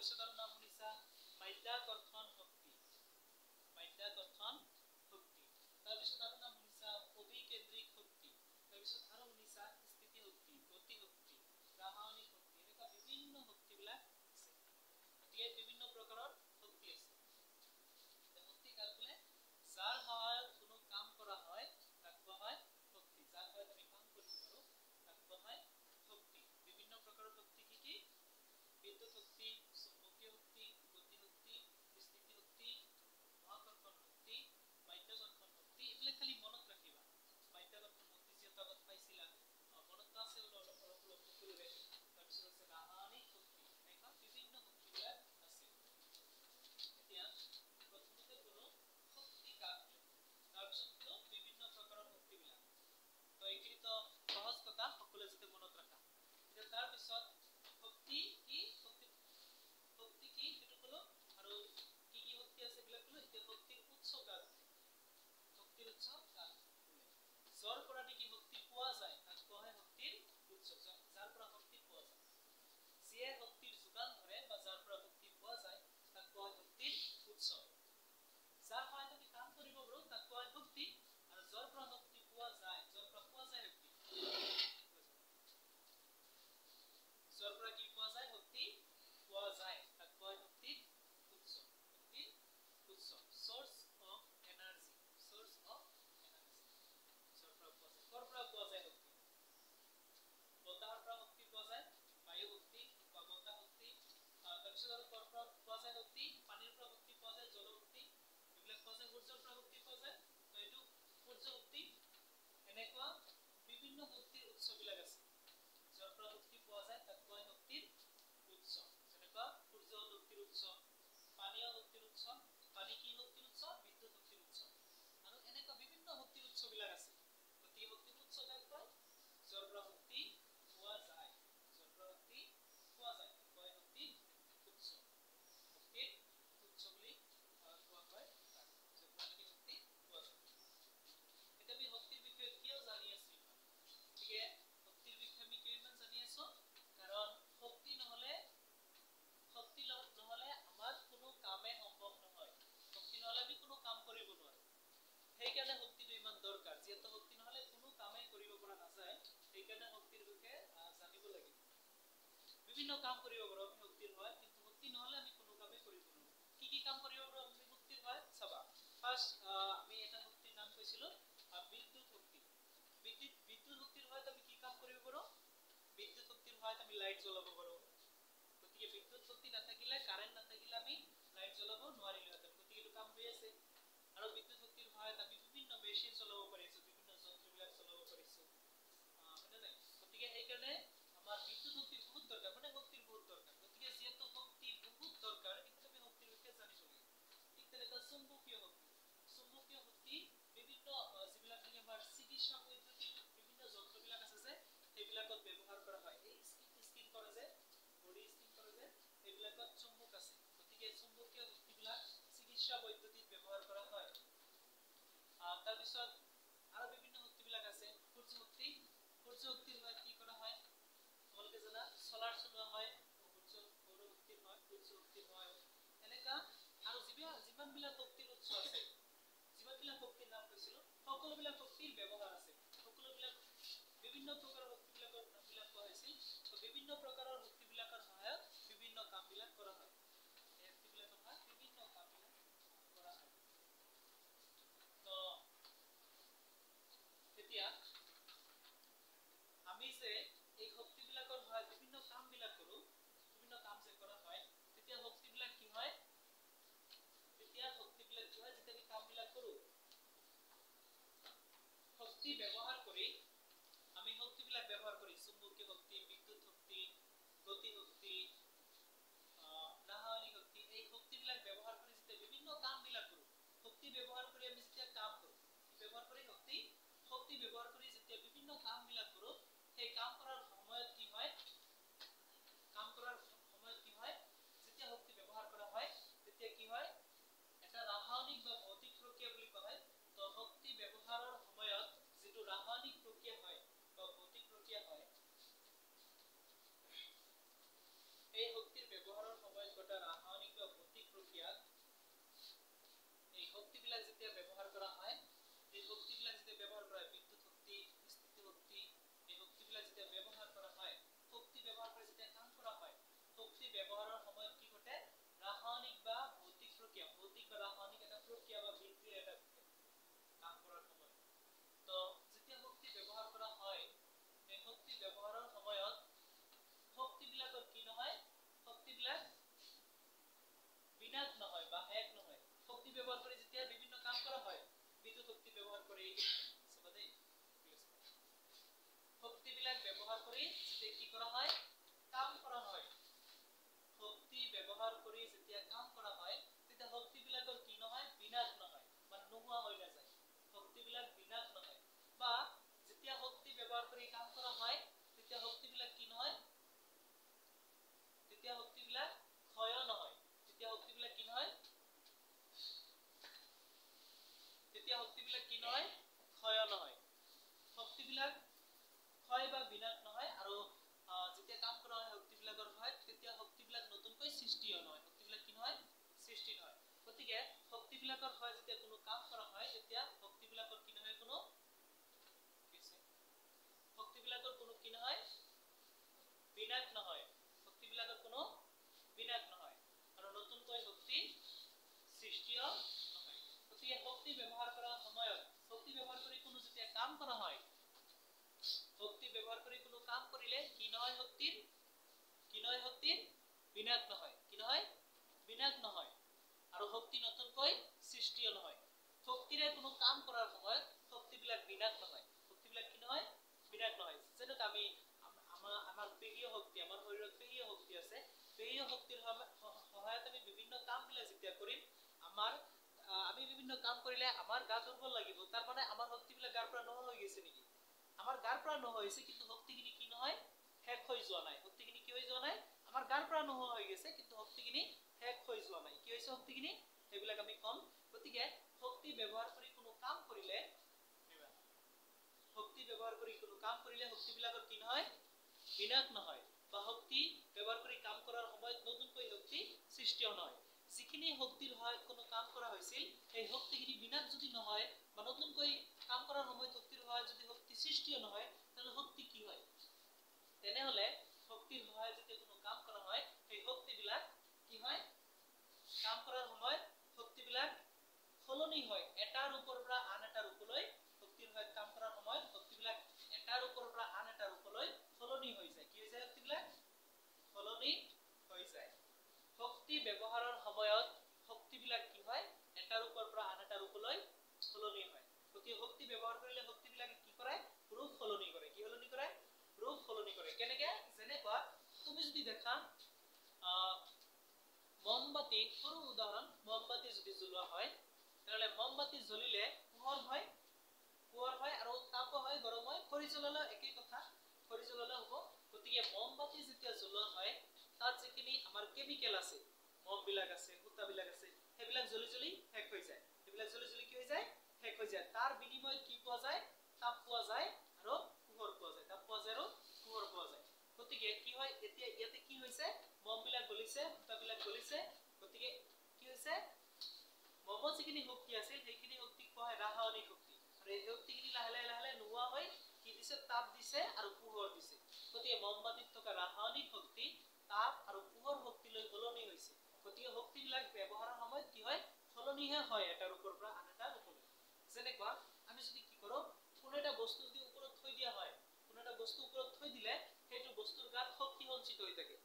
তাৰপিছত আৰু নাম শুনিছা মাধ্যাকৰ্ষণ শক্তি, মাধ্যাকৰ্ষণ শক্তি। তাৰপিছত আৰু নাম শুনিছা অভিকেন্দ্ৰিক শক্তি, তাৰপিছত আৰু শুনিছা স্থিতি শক্তি, গতি শক্তি, ৰাসায়নিক শক্তি, এনেকুৱা বিভিন্ন শক্তিবিলাক আছে। গতিকে বিভিন্ন প্ৰকাৰৰ শক্তি আছে। শক্তি কাক বোলে? যাৰ সহায়ত কোনো কাম কৰা হয় তাক কোৱা হয় শক্তি। যাৰ সহায়ত আমি কাম কৰিব পাৰো তাক কোৱা হয় শক্তি। বিভিন্ন প্ৰকাৰৰ শক্তি কি কি? বিদ্যুৎ শক্তি, চুম্বকীয় শক্তি, গতি শক্তি, স্থিতি শক্তি, মহাকৰ্ষণ শক্তি, মাধ্যাকৰ্ষণ শক্তি। এইবিলাক খালি মনত ৰাখিবা। মাধ্যাকৰ্ষণ শক্তি যিহেতু আগত পাইছিলা, মনত আছে অলপ সকলোৰে। তাৰপিছত আছে ৰাসায়নিক শক্তি, এনেকুৱা বিভিন্ন শক্তিবিলাক আছে। এতিয়া প্ৰথমতে কলো শক্তি কাক বোলে, তাৰপিছত কলো বিভিন্ন প্ৰকাৰৰ শক্তিবিলাক। তো এইখিনিতো সহজ কথা, সকলোৱে যাতে মনত ৰাখা। এতিয়া তাৰপিছত শক্তি কি, শক্তি কি সেইটো কলো, আৰু কি কি শক্তি আছে এইবিলাক কলো। এতিয়া শক্তিৰ উৎস কাক বোলে? শক্তিৰ উৎস কাক বোলে? যৰ পৰা নেকি শক্তি পোৱা যায় তাক কোৱা হয় শক্তিৰ উৎস। যাৰ পৰা শক্তি পোৱা যায়, যিয়ে শক্তিৰ যোগান ধৰে বা যাৰ পৰা শক্তি পোৱা যায় তাক কোৱা হয় শক্তিৰ উৎস। যাৰ সহায়ত আমি কাম কৰিব পাৰো তাক কোৱা হয় শক্তি, আৰু যৰ পৰা শক্তি পোৱা যায়, যৰ পৰা পোৱা যায় শক্তি, যৰ পৰা কি পোৱা যায়? শক্তি পোৱা যায় তাক কোৱা হয় শক্তিৰ উৎস। শক্তিৰ উৎস, source of energy, source of energy, যৰ পৰা পোৱা যায়। কৰ পৰা পোৱা যায় শক্তি? বতাহৰ পৰা শক্তি পোৱা যায়, বায়ু শক্তি বা বতাহ শক্তি। তাৰপিছত আৰু কৰ পৰা পোৱা যায় শক্তি? পানীৰ পৰা শক্তি পোৱা যায়, জল শক্তি, এইবিলাক পোৱা যায়। সূৰ্যৰ পৰা শক্তি পোৱা যায়, তো এইটো সূৰ্য শক্তি। এনেকুৱা বিভিন্ন শক্তিৰ উৎসবিলাক আছে। যৰ পৰা শক্তি পোৱা যায় তাক কোৱা হয় শক্তিৰ উৎস। যেনেকুৱা সূৰ্য শক্তিৰ উৎস, পানীয় শক্তিৰ উৎস, পানী কি শক্তিৰ উৎস? বিদ্যুৎ শক্তিৰ উৎস। আৰু এনেকুৱা বিভিন্ন শক্তিৰ উৎসবিলাক আছে। গতিকে শক্তিৰ উৎস কাক কয়? যৰ পৰা শক্তি পোৱা যায়, যৰ পৰা শক্তি পোৱা যায় তাক কোৱা হয় শক্তিৰ উৎস। শক্তিৰ উৎস বুলি কোৱা হয় তাক, যৰ পৰা নেকি শক্তি পোৱা যায়। এতিয়া আমি শক্তিৰ বিষয়ে কিয় জানি আছো ইমান? গতিকে শক্তিৰ বিষয়ে আমি কিয় ইমান জানি আছো? কাৰণ শক্তি নহলে আমাৰ কোনো কামেই সম্ভৱ নহয়। শক্তি নহলে আমি কোনো কাম কৰিব নোৱাৰো। সেইকাৰণে শক্তিটো ইমান দৰকাৰ। যিহেতু শক্তি নহলে কোনো কামেই কৰিব পৰা নাযায়, সেইকাৰণে শক্তিৰ বিষয়ে জানিব লাগিব। বিভিন্ন কাম কৰিব পাৰো আমি শক্তিৰ সহায়ত, কিন্তু শক্তি নহলে আমি কোনো কামেই কৰিব নোৱাৰো। কি কি কাম কৰিব পাৰো আমি শক্তিৰ সহায়ত? চাবা, ফাৰ্ষ্ট আমি এটা শক্তিৰ নাম কৈছিলো বিদ্যুৎ শক্তি। বিদ্যুৎ শক্তিৰ সহায়ত আমি কি কাম কৰিব পাৰো? বিদ্যুৎ শক্তিৰ সহায়ত আমি লাইট জ্বলাব পাৰো। গতিকে বিদ্যুৎ শক্তি নাথাকিলে, কাৰেণ্ট নাথাকিলে আমি লাইট জ্বলাব নোৱাৰিলোহেঁতেন। গতিকে এইটো কাম হৈ আছে। আৰু বিদ্যুৎ শক্তিৰ সহায়ত আমি বিভিন্ন মেচিন চলাব পাৰিছো, বিভিন্ন যন্ত্ৰবিলাক চলাব পাৰিছো, হয়নে নাই? গতিকে সেইকাৰণে আমাৰ বিদ্যুৎ শক্তিৰ বহুত দৰকাৰ, মানে শক্তিৰ বহুত দৰকাৰ। গতিকে যিহেতু শক্তি বহুত দৰকাৰ, সেইকাৰণে আমি শক্তিৰ বিষয়ে জানিব লাগিব। ঠিক তেনেকুৱা চুম্বকীয় শক্তি, চুম্বকীয় শক্তি বিভিন্ন যিবিলাক নেকি আমাৰ চিকিৎসা পদ্ধতিত বিভিন্ন যন্ত্ৰবিলাক আছে যে সেইবিলাকত ব্যৱহাৰ কৰা হয়। এই স্কিন কৰে যে, বডি স্কিন কৰে যে, সেইবিলাকত চুম্বক আছে। গতিকে চুম্বকীয় শক্তিবিলাক চিকিৎসা পদ্ধতিত ব্যৱহাৰ কৰা হয়। তাৰপিছত আৰু বিভিন্ন শক্তিবিলাক আছে। সূৰ্য শক্তি, সূৰ্য শক্তিৰ সহায়ত কি কৰা হয়? তোমালোকে জানা চলাৰ চলোৱা হয়, সৌৰ শক্তিৰ হয়, সূৰ্য শক্তিৰ হয়। এনেকা আৰু যিমানবিলাক শক্তিৰ উৎস আছে, যিমানবিলাক শক্তিৰ নাম কৈছিলো, সকলোবিলাক শক্তিৰ ব্যৱহাৰ আছে। সকলোবিলাক বিভিন্ন প্ৰকাৰৰ শক্তিবিলাকৰ নামবিলাক কোৱা হৈছিল। তো বিভিন্ন প্ৰকাৰৰ শক্তিবিলাকৰ সহায়ত বিভিন্ন কামবিলাক কৰা হয়। এই শক্তিবিলাকৰ সহায়ত বিভিন্ন কামবিলাক কৰা হয়। তো এতিয়া আমি যে এই শক্তিবিলাকৰ সহায়ত বিভিন্ন কামবিলাক কৰো, বিভিন্ন কাম যে কৰা হয়, তেতিয়া শক্তিবিলাক কি হয়? যেতিয়া আমি কামবিলাক কৰো, শক্তি ব্যৱহাৰ কৰি, আমি শক্তিবিলাক ব্যৱহাৰ কৰি, চুম্বকীয় শক্তি, বিদ্যুৎ শক্তি, গতি শক্তি, ৰাসায়নিক শক্তি, এই শক্তিবিলাক ব্যৱহাৰ কৰি যেতিয়া বিভিন্ন কামবিলাক কৰো, শক্তি ব্যৱহাৰ কৰি আমি যেতিয়া কাম কৰো, ব্যৱহাৰ কৰি শক্তি ব্যৱহাৰ কৰি যেতিয়া বিভিন্ন কামবিলাক কৰো, সেই কাম কৰাৰ সময়ত কি হয়? যেতিয়া শক্তি ব্যৱহাৰ কৰা হয়, তেতিয়া কি হয়? এটা ৰাসায়নিক বা ভৌতিক প্ৰক্ৰিয়া বুলি কোৱা হয়। তো শক্তি ব্যৱহাৰৰ সময়ত যিটো ৰাসায়নিক প্ৰক্ৰিয়া বিনাশ নহয় কি নহয় বিনাশ নহয় আৰু শক্তি নতুনকৈ সৃষ্টিও নহয় শক্তিৰে কোনো কাম কৰাৰ সময়ত শক্তিবিলাক বিনাশ নহয় শক্তিবিলাক কি নহয় বিনাশ নহয় যেনেকৈ আমি আমাৰ পেশীয় শক্তি আমাৰ শৰীৰত পেশীয় শক্তি আছে পেশীয় শক্তিৰ সহায়ত আমি বিভিন্ন কামবিলাক যেতিয়া কৰিম আমাৰ আমি বিভিন্ন কাম কৰিলে আমাৰ গা দুৰ্বল লাগিব তাৰ মানে আমাৰ শক্তিবিলাক গাৰ পৰা নোহোৱা হৈ গৈছে নেকি আমাৰ গাৰ পৰা নোহোৱা হৈছে কিন্তু শক্তিখিনি কি নহয় শেষ হৈ যোৱা নাই শক্তিখিনি কি হৈ যোৱা নাই আমাৰ গাৰ পৰা নোহোৱা হৈ গৈছে কিন্তু শক্তিখিনি শেষ হৈ যোৱা নাই কি হৈছে শক্তিখিনি সেইবিলাক আমি কম গতিকে শক্তি ব্যৱহাৰ কৰি কোনো কাম কৰিলে শক্তিবিলাকৰ কি নহয় বিনাশ নহয় বা শক্তি ব্যৱহাৰ কৰি কাম কৰাৰ সময়ত নতুনকৈ শক্তি সৃষ্টিও নহয় যিখিনি শক্তিৰ সহায়ত কোনো কাম কৰা হৈছিল সেই শক্তিখিনি বিনাশ যদি নহয় বা নতুনকৈ কাম কৰাৰ সময়ত শক্তিৰ সহায়ত যদি শক্তি সৃষ্টিও নহয় তেনে শক্তি কি হয় তেনেহলে শক্তিৰ সহায়ত যদি কোনো কাম কৰা হয় সেই শক্তিবিলাক কি হয় কাম কৰাৰ সময়ত শক্তিবিলাক সলনি হয় এটাৰ ওপৰৰ পৰা আন এটা ৰূপলৈ শক্তিৰ সহায়ত কাম কৰাৰ সময়ত শক্তিবিলাক এটাৰ ওপৰৰ পৰা আন এটা ৰূপলৈ সলনি হৈ যায় কি হৈ যায় শক্তিবিলাক সলনি হৈ যায় শক্তি ব্যৱহাৰৰ সময়ত শক্তিবিলাক কি হয় এটাৰ ওপৰৰ পৰা আন এটা ৰূপলৈ সলনি হয় গতিকে শক্তি ব্যৱহাৰ কৰিলে শক্তিবিলাকে কি কৰে ৰূপ সলনি কৰে কি সলনি কৰে ৰূপ সলনি কৰে কেনেকে যেনেকুৱা তুমি যদি দেখা মমবাতি সৰু উদাহৰণ মমবাতি যদি জ্বলোৱা হয় তেতিয়াহ'লে মমবাতি জ্বলিলে পোহৰ হয় আৰু তাপো হয় গৰম হয় খৰি জ্বলালেও একেই কথা খৰি জ্বলালেও হ'ব গতিকে মমবাতি যেতিয়া জ্বলোৱা হয় তাত যিখিনি আমাৰ কেমিকেল আছে মমবিলাক আছে সূতাবিলাক আছে সেইবিলাক জ্বলি জ্বলি শেষ হৈ যায় সেইবিলাক জ্বলি জ্বলি কি হৈ যায় শেষ হৈ যায় তাৰ বিনিময়ত কি পোৱা যায় তাপ পোৱা যায় আৰু পোহৰ পোৱা যায় তাপ পোৱা যায় আৰু পোহৰ পোৱা যায় গতিকে কি হয় এতিয়া ইয়াতে কি হৈছে মমবিলাক গলিছে সূতাবিলাক গলিছে গতিকে কি হৈছে মমত যিখিনি শক্তি আছিল সেইখিনি শক্তি কোৱা হয় ৰাসায়নিক শক্তি আৰু এই শক্তিখিনি লাহে লাহে নোহোৱা হৈ কি দিছে তাপ দিছে আৰু পোহৰ দিছে গতিকে মমবাতিত থকা ৰাসায়নিক শক্তি তাপ আৰু পোহৰ শক্তিলৈ সলনি হৈছে গতিকে শক্তিবিলাক ব্যৱহাৰৰ সময়ত কি হয় সলনিহে হয় এটাৰ ওপৰৰ পৰা আন এটা ৰূপলৈ যেনেকুৱা আমি যদি কি কৰোঁ কোনো এটা বস্তু যদি ওপৰত থৈ দিয়া হয় কোনো এটা বস্তু ওপৰত থৈ দিলে সেইটো বস্তুৰ গাত শক্তি সঞ্চিত হৈ থাকে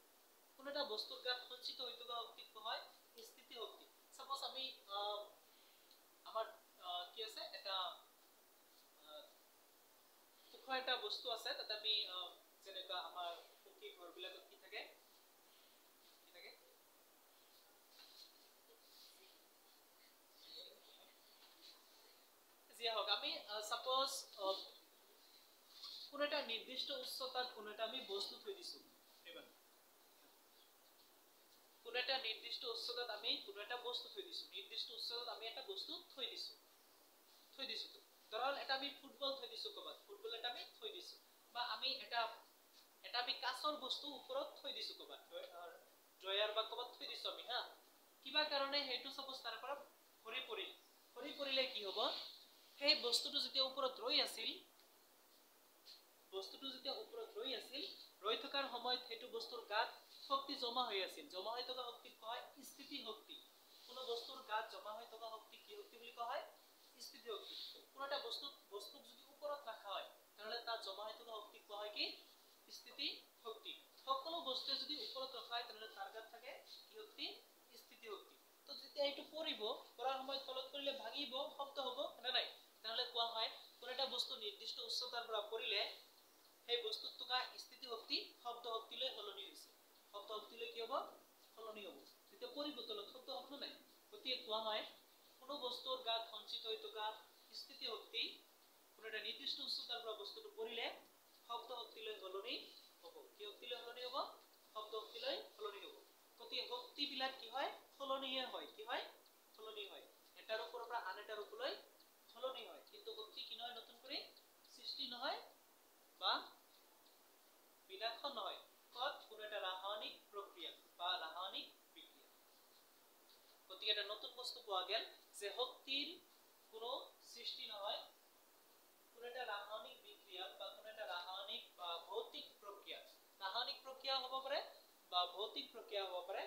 কোনো এটা বস্তুৰ গাত সঞ্চিত হৈ থকা শক্তিক কোৱা হয় স্থিতি শক্তি সাপোজ আমি আমাৰ কি আছে এটা ওখ এটা বস্তু আছে তাতে আমি যেনেকুৱা আমাৰ পকী ঘৰবিলাকত কি থাকে যিয়ে হওক আমি সাপোজ কোনো এটা নিৰ্দিষ্ট উচ্চতাত কোনো এটা আমি বস্তু থৈ দিছো কোনো এটা নিৰ্দিষ্ট উচ্চতাত আমি কোনো এটা বস্তু থৈ দিছো নিৰ্দিষ্ট উচ্চতাত আমি এটা বস্তু থৈ দিছো ধৰক এটা আমি ফুটবল থৈ দিছো ক'বাত ফুটবল এটা আমি থৈ দিছো বা আমি এটা আমি কাঁচৰ বস্তু ওপৰত থৈ দিছো ক'বাত ড্ৰয়াৰ বা ক'বাত থৈ দিছো আমি হা কিবা কাৰণে সেইটো সাপোজ তাৰ পৰা ভৰি পৰিলে কি হ'ব সেই বস্তুটো যেতিয়া ওপৰত ৰৈ আছিল ৰৈ থকাৰ সময়ত সেইটো বস্তুৰ গাত শক্তি জমা হৈ আছিল জমা হৈ থকা শক্তিক কোৱা হয় স্থিতি শক্তি কোনো বস্তুৰ গাত জমা হৈ থকা শক্তি কি শক্তি বুলি কোৱা হয় স্থিতি শক্তি কোনো এটা বস্তুক যদি ওপৰত ৰাখা হয় তেতিয়াহ'লে তাত জমা হৈ থকা শক্তিক কোৱা হয় কি স্থিতি শক্তি সকলো বস্তুৱে যদি ওপৰত ৰখা হয় তেতিয়াহ'লে তাৰ গাত থাকে কি শক্তি স্থিতি শক্তি তো যেতিয়া এইটো পৰিব পৰাৰ সময়ত তলত পৰিলে ভাঙিব শব্দ হ'ব না নাই তেতিয়াহ'লে কোৱা হয় কোনো এটা বস্তু নিৰ্দিষ্ট উচ্চতাৰ পৰা পৰিলে সেই বস্তুত থকা স্থিতি শক্তি শব্দ শক্তিলৈ সলনি হৈছে শব্দ শক্তিলৈ কি হ'ব সলনি হ'ব যেতিয়া পৰিৱৰ্তনত শব্দ হ'ব নাই গতিকে কোৱা হয় কোনো বস্তুৰ গাত সঞ্চিত হৈ থকা স্থিতি শক্তি কোনো এটা নিৰ্দিষ্ট উচ্চতাৰ পৰা বস্তুটো পৰিলে শব্দ শক্তিলৈ সলনি হ'ব কি শক্তিলৈ সলনি হ'ব শব্দ শক্তিলৈ সলনি হ'ব গতিকে শক্তিবিলাক কি হয় সলনিহে হয় কি হয় সলনি হয় এটাৰ ওপৰৰ পৰা আন এটা ৰূপলৈ সলনি হয় কিন্তু শক্তি কি নহয় নতুন কৰি সৃষ্টি নহয় বা বিনাশ নহয় কোনো এটা ৰাসায়নিক প্ৰক্ৰিয়া বা ৰাসায়নিক বিক্ৰিয়া গতিকে এটা নতুন বস্তু পোৱা গেল যে শক্তিৰ কোনো সৃষ্টি নহয় কোনো এটা ৰাসায়নিক বিক্ৰিয়া বা কোনো এটা ৰাসায়নিক বা ভৌতিক প্ৰক্ৰিয়া হ'ব পাৰে বা ভৌতিক প্ৰক্ৰিয়া হ'ব পাৰে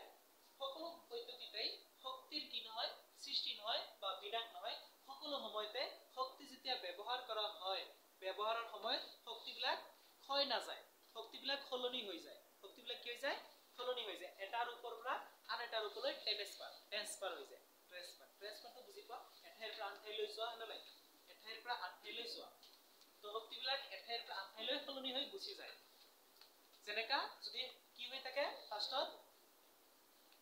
সকলো পদ্ধতিতেই শক্তিৰ কি নহয় সৃষ্টি নহয় বা বিনাশ নহয় সকলো সময়তে শক্তি যেতিয়া ব্যৱহাৰ কৰা হয় ব্যৱহাৰৰ সময়ত শক্তিবিলাক ক্ষয় নাযায় শক্তিবিলাক সলনি হৈ যায় শক্তিবিলাক কি হৈ যায় সলনি হৈ যায় এটা ৰূপৰ পৰা আন এটা ৰূপলৈ ট্ৰান্সফাৰ হৈ যায় ট্ৰান্সফাৰটো বুজি পোৱা এঠাইৰ পৰা আন ঠাইলৈ যোৱা হলে এঠাইৰ পৰা আন ঠাইলৈ যোৱা তো শক্তিবিলাক এঠাইৰ পৰা আন ঠাইলৈ সলনি হৈ গুচি যায় যেনেকা যদি কি হৈ থাকে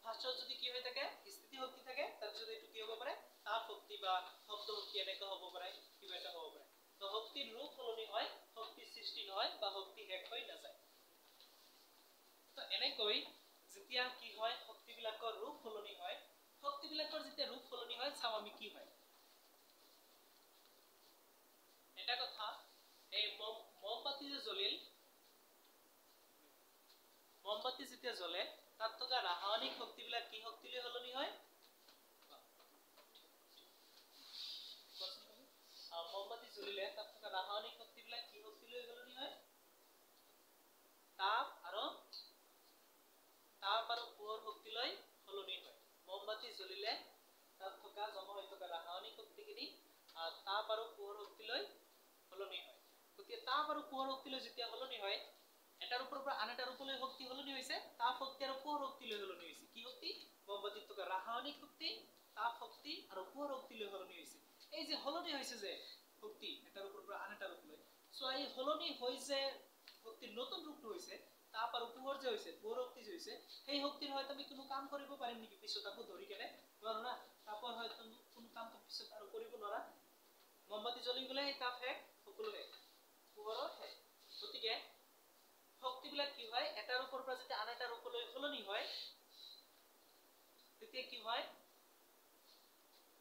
ফাৰ্ষ্টত যদি কি হৈ থাকে স্থিতি শক্তি থাকে তাৰপিছত এইটো কি হ'ব পাৰে তাপ শক্তি বা শব্দ শক্তি এনেকা হ'ব পাৰে কিবা এটা হ'ব পাৰে তো শক্তিৰ ৰূপ সলনি হয় শক্তি সৃষ্টি নহয় বা শক্তি শেষ হৈ নাযায় তো এনেকৈ যেতিয়া কি হয় শক্তিবিলাকৰ ৰূপ সলনি হয় শক্তিবিলাকৰ যেতিয়া ৰূপ সলনি হয় চাও আমি কি হয় এটা কথা এই মমবাতি যে জ্বলিল মমবাতি যেতিয়া জ্বলে তাত থকা ৰাসায়নিক শক্তিবিলাক কি শক্তিলৈ সলনি হয় মমবাতি জ্বলিলে তাত থকা ৰাসায়নিক শক্তিবিলাক কি শক্তিলৈ সলনি হয় তাপ আৰু পোহৰ শক্তিলৈ সলনি হয় মমবাতি জ্বলিলে তাত থকা জমা হৈ থকা ৰাসায়নিক শক্তিখিনি তাপ আৰু পোহৰ শক্তিলৈ সলনি হয় গতিকে তাপ আৰু পোহৰ শক্তিলৈ যেতিয়া সলনি হয় এটাৰ ওপৰৰ পৰা আন এটা ৰূপলৈ শক্তি সলনি হৈছে তাপ শক্তি আৰু পোহৰ শক্তিলৈ সলনি হৈছে কি শক্তি মমবাতিত থকা ৰাসায়নিক শক্তি তাপ শক্তি আৰু পোহৰ শক্তিলৈ সলনি হৈছে এই যে সলনি হৈছে যে শক্তি এটাৰ ওপৰৰ পৰা আন এটা ৰূপলৈ সো এই সলনি হৈ যে শক্তিৰ নতুন ৰূপটো হৈছে তাপ আৰু পোহৰ যে হৈছে পোহৰ শক্তি যে হৈছে সেই শক্তিৰ হয়তো আমি কোনো কাম কৰিব পাৰিম নেকি পিছত আকৌ ধৰি কেনে নোৱাৰো না তাপৰ হয়তো কোনো কাম পিছত আৰু কৰিব নোৱাৰা মমবাতি জ্বলি গলে এই তাপ শেষ সকলো শেষ পোহৰৰ শেষ গতিকে শক্তিবিলাক কি হয় এটাৰ ওপৰৰ পৰা যেতিয়া আন এটা ৰূপলৈ সলনি হয় তেতিয়া কি হয়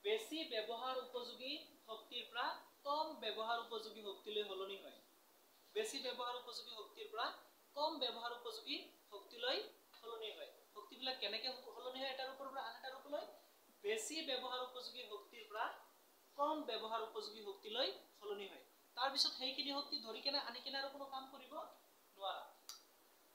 বেছি ব্যৱহাৰ উপযোগী শক্তিৰ পৰা কম ব্যৱহাৰ উপযোগী শক্তিলৈ সলনি হয় বেছি ব্যৱহাৰ উপযোগী শক্তিৰ পৰা কম ব্যৱহাৰ উপযোগী শক্তিলৈ সলনি হয় শক্তিবিলাক কেনেকৈ সলনি হয় এটাৰ ওপৰৰ পৰা আন এটা ৰূপলৈ বেছি ব্যৱহাৰ উপযোগী শক্তিৰ পৰা কম ব্যৱহাৰ উপযোগী শক্তিলৈ সলনি হয় তাৰ পিছত সেইখিনি শক্তি ধৰি কেনে আনি কেনে আৰু কোনো কাম কৰিব নোৱাৰা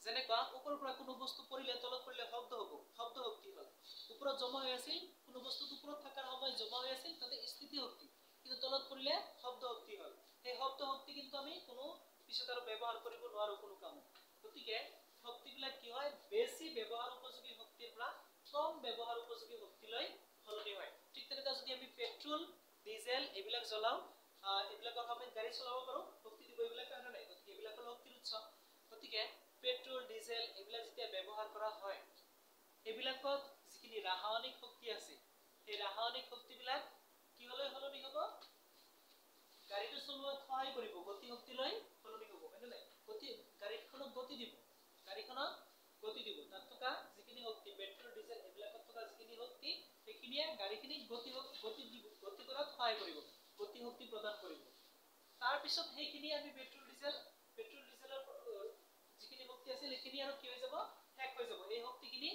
যেনেকা ওপৰৰ পৰা কোনো বস্তু পৰিলে তলত পৰিলে শব্দ হ'ব শব্দ শক্তি হয় ওপৰত জমা হৈ আছিল কোনো বস্তু ওপৰত থকাৰ সময় জমা হৈ আছিল তাতে স্থিতি শক্তি কিন্তু তলত পৰিলে শব্দ শক্তি হয় সেই শব্দ শক্তি কিন্তু আমি কোনো পিছত আৰু ব্যৱহাৰ কৰিব নোৱাৰো কোনো কাম গতিকে শক্তিবিলাক কি হয় বেছি ব্যৱহাৰ উপযোগী শক্তিৰ পৰা কম ব্যৱহাৰ উপযোগী শক্তিলৈ সলনি হয় ঠিক তেনেকৈ যদি আমি পেট্ৰল ডিজেল এইবিলাক জ্বলাও এইবিলাকৰ সময়ত গাড়ী চলাব পাৰো শক্তি দিব এইবিলাক কাৰণে নাই গতিকে এইবিলাকৰ শক্তিৰ উৎস গতিকে পেট্ৰল ডিজেল এইবিলাক যেতিয়া ব্যৱহাৰ কৰা হয় এইবিলাকত যিখিনি ৰাসায়নিক শক্তি আছে সেই ৰাসায়নিক শক্তিবিলাক কিহলৈ সলনি হ'ব গাড়ীটো চলোৱাত সহায় কৰিব গতি শক্তিলৈ সলনি হ'ব হয়নে নাই গতি গাড়ীখনক গতি দিব তাত থকা যিখিনি শক্তি পেট্ৰল ডিজেল এইবিলাকত থকা যিখিনি শক্তি সেইখিনিয়ে গাড়ীখিনিক গতি কৰাত সহায় কৰিব গতি শক্তি প্ৰদান কৰিব তাৰ পিছত সেইখিনি আমি পেট্ৰল ডিজেলৰ যিখিনি শক্তি আছিল সেইখিনি আৰু কি হৈ যাব শেষ হৈ যাব এই শক্তিখিনি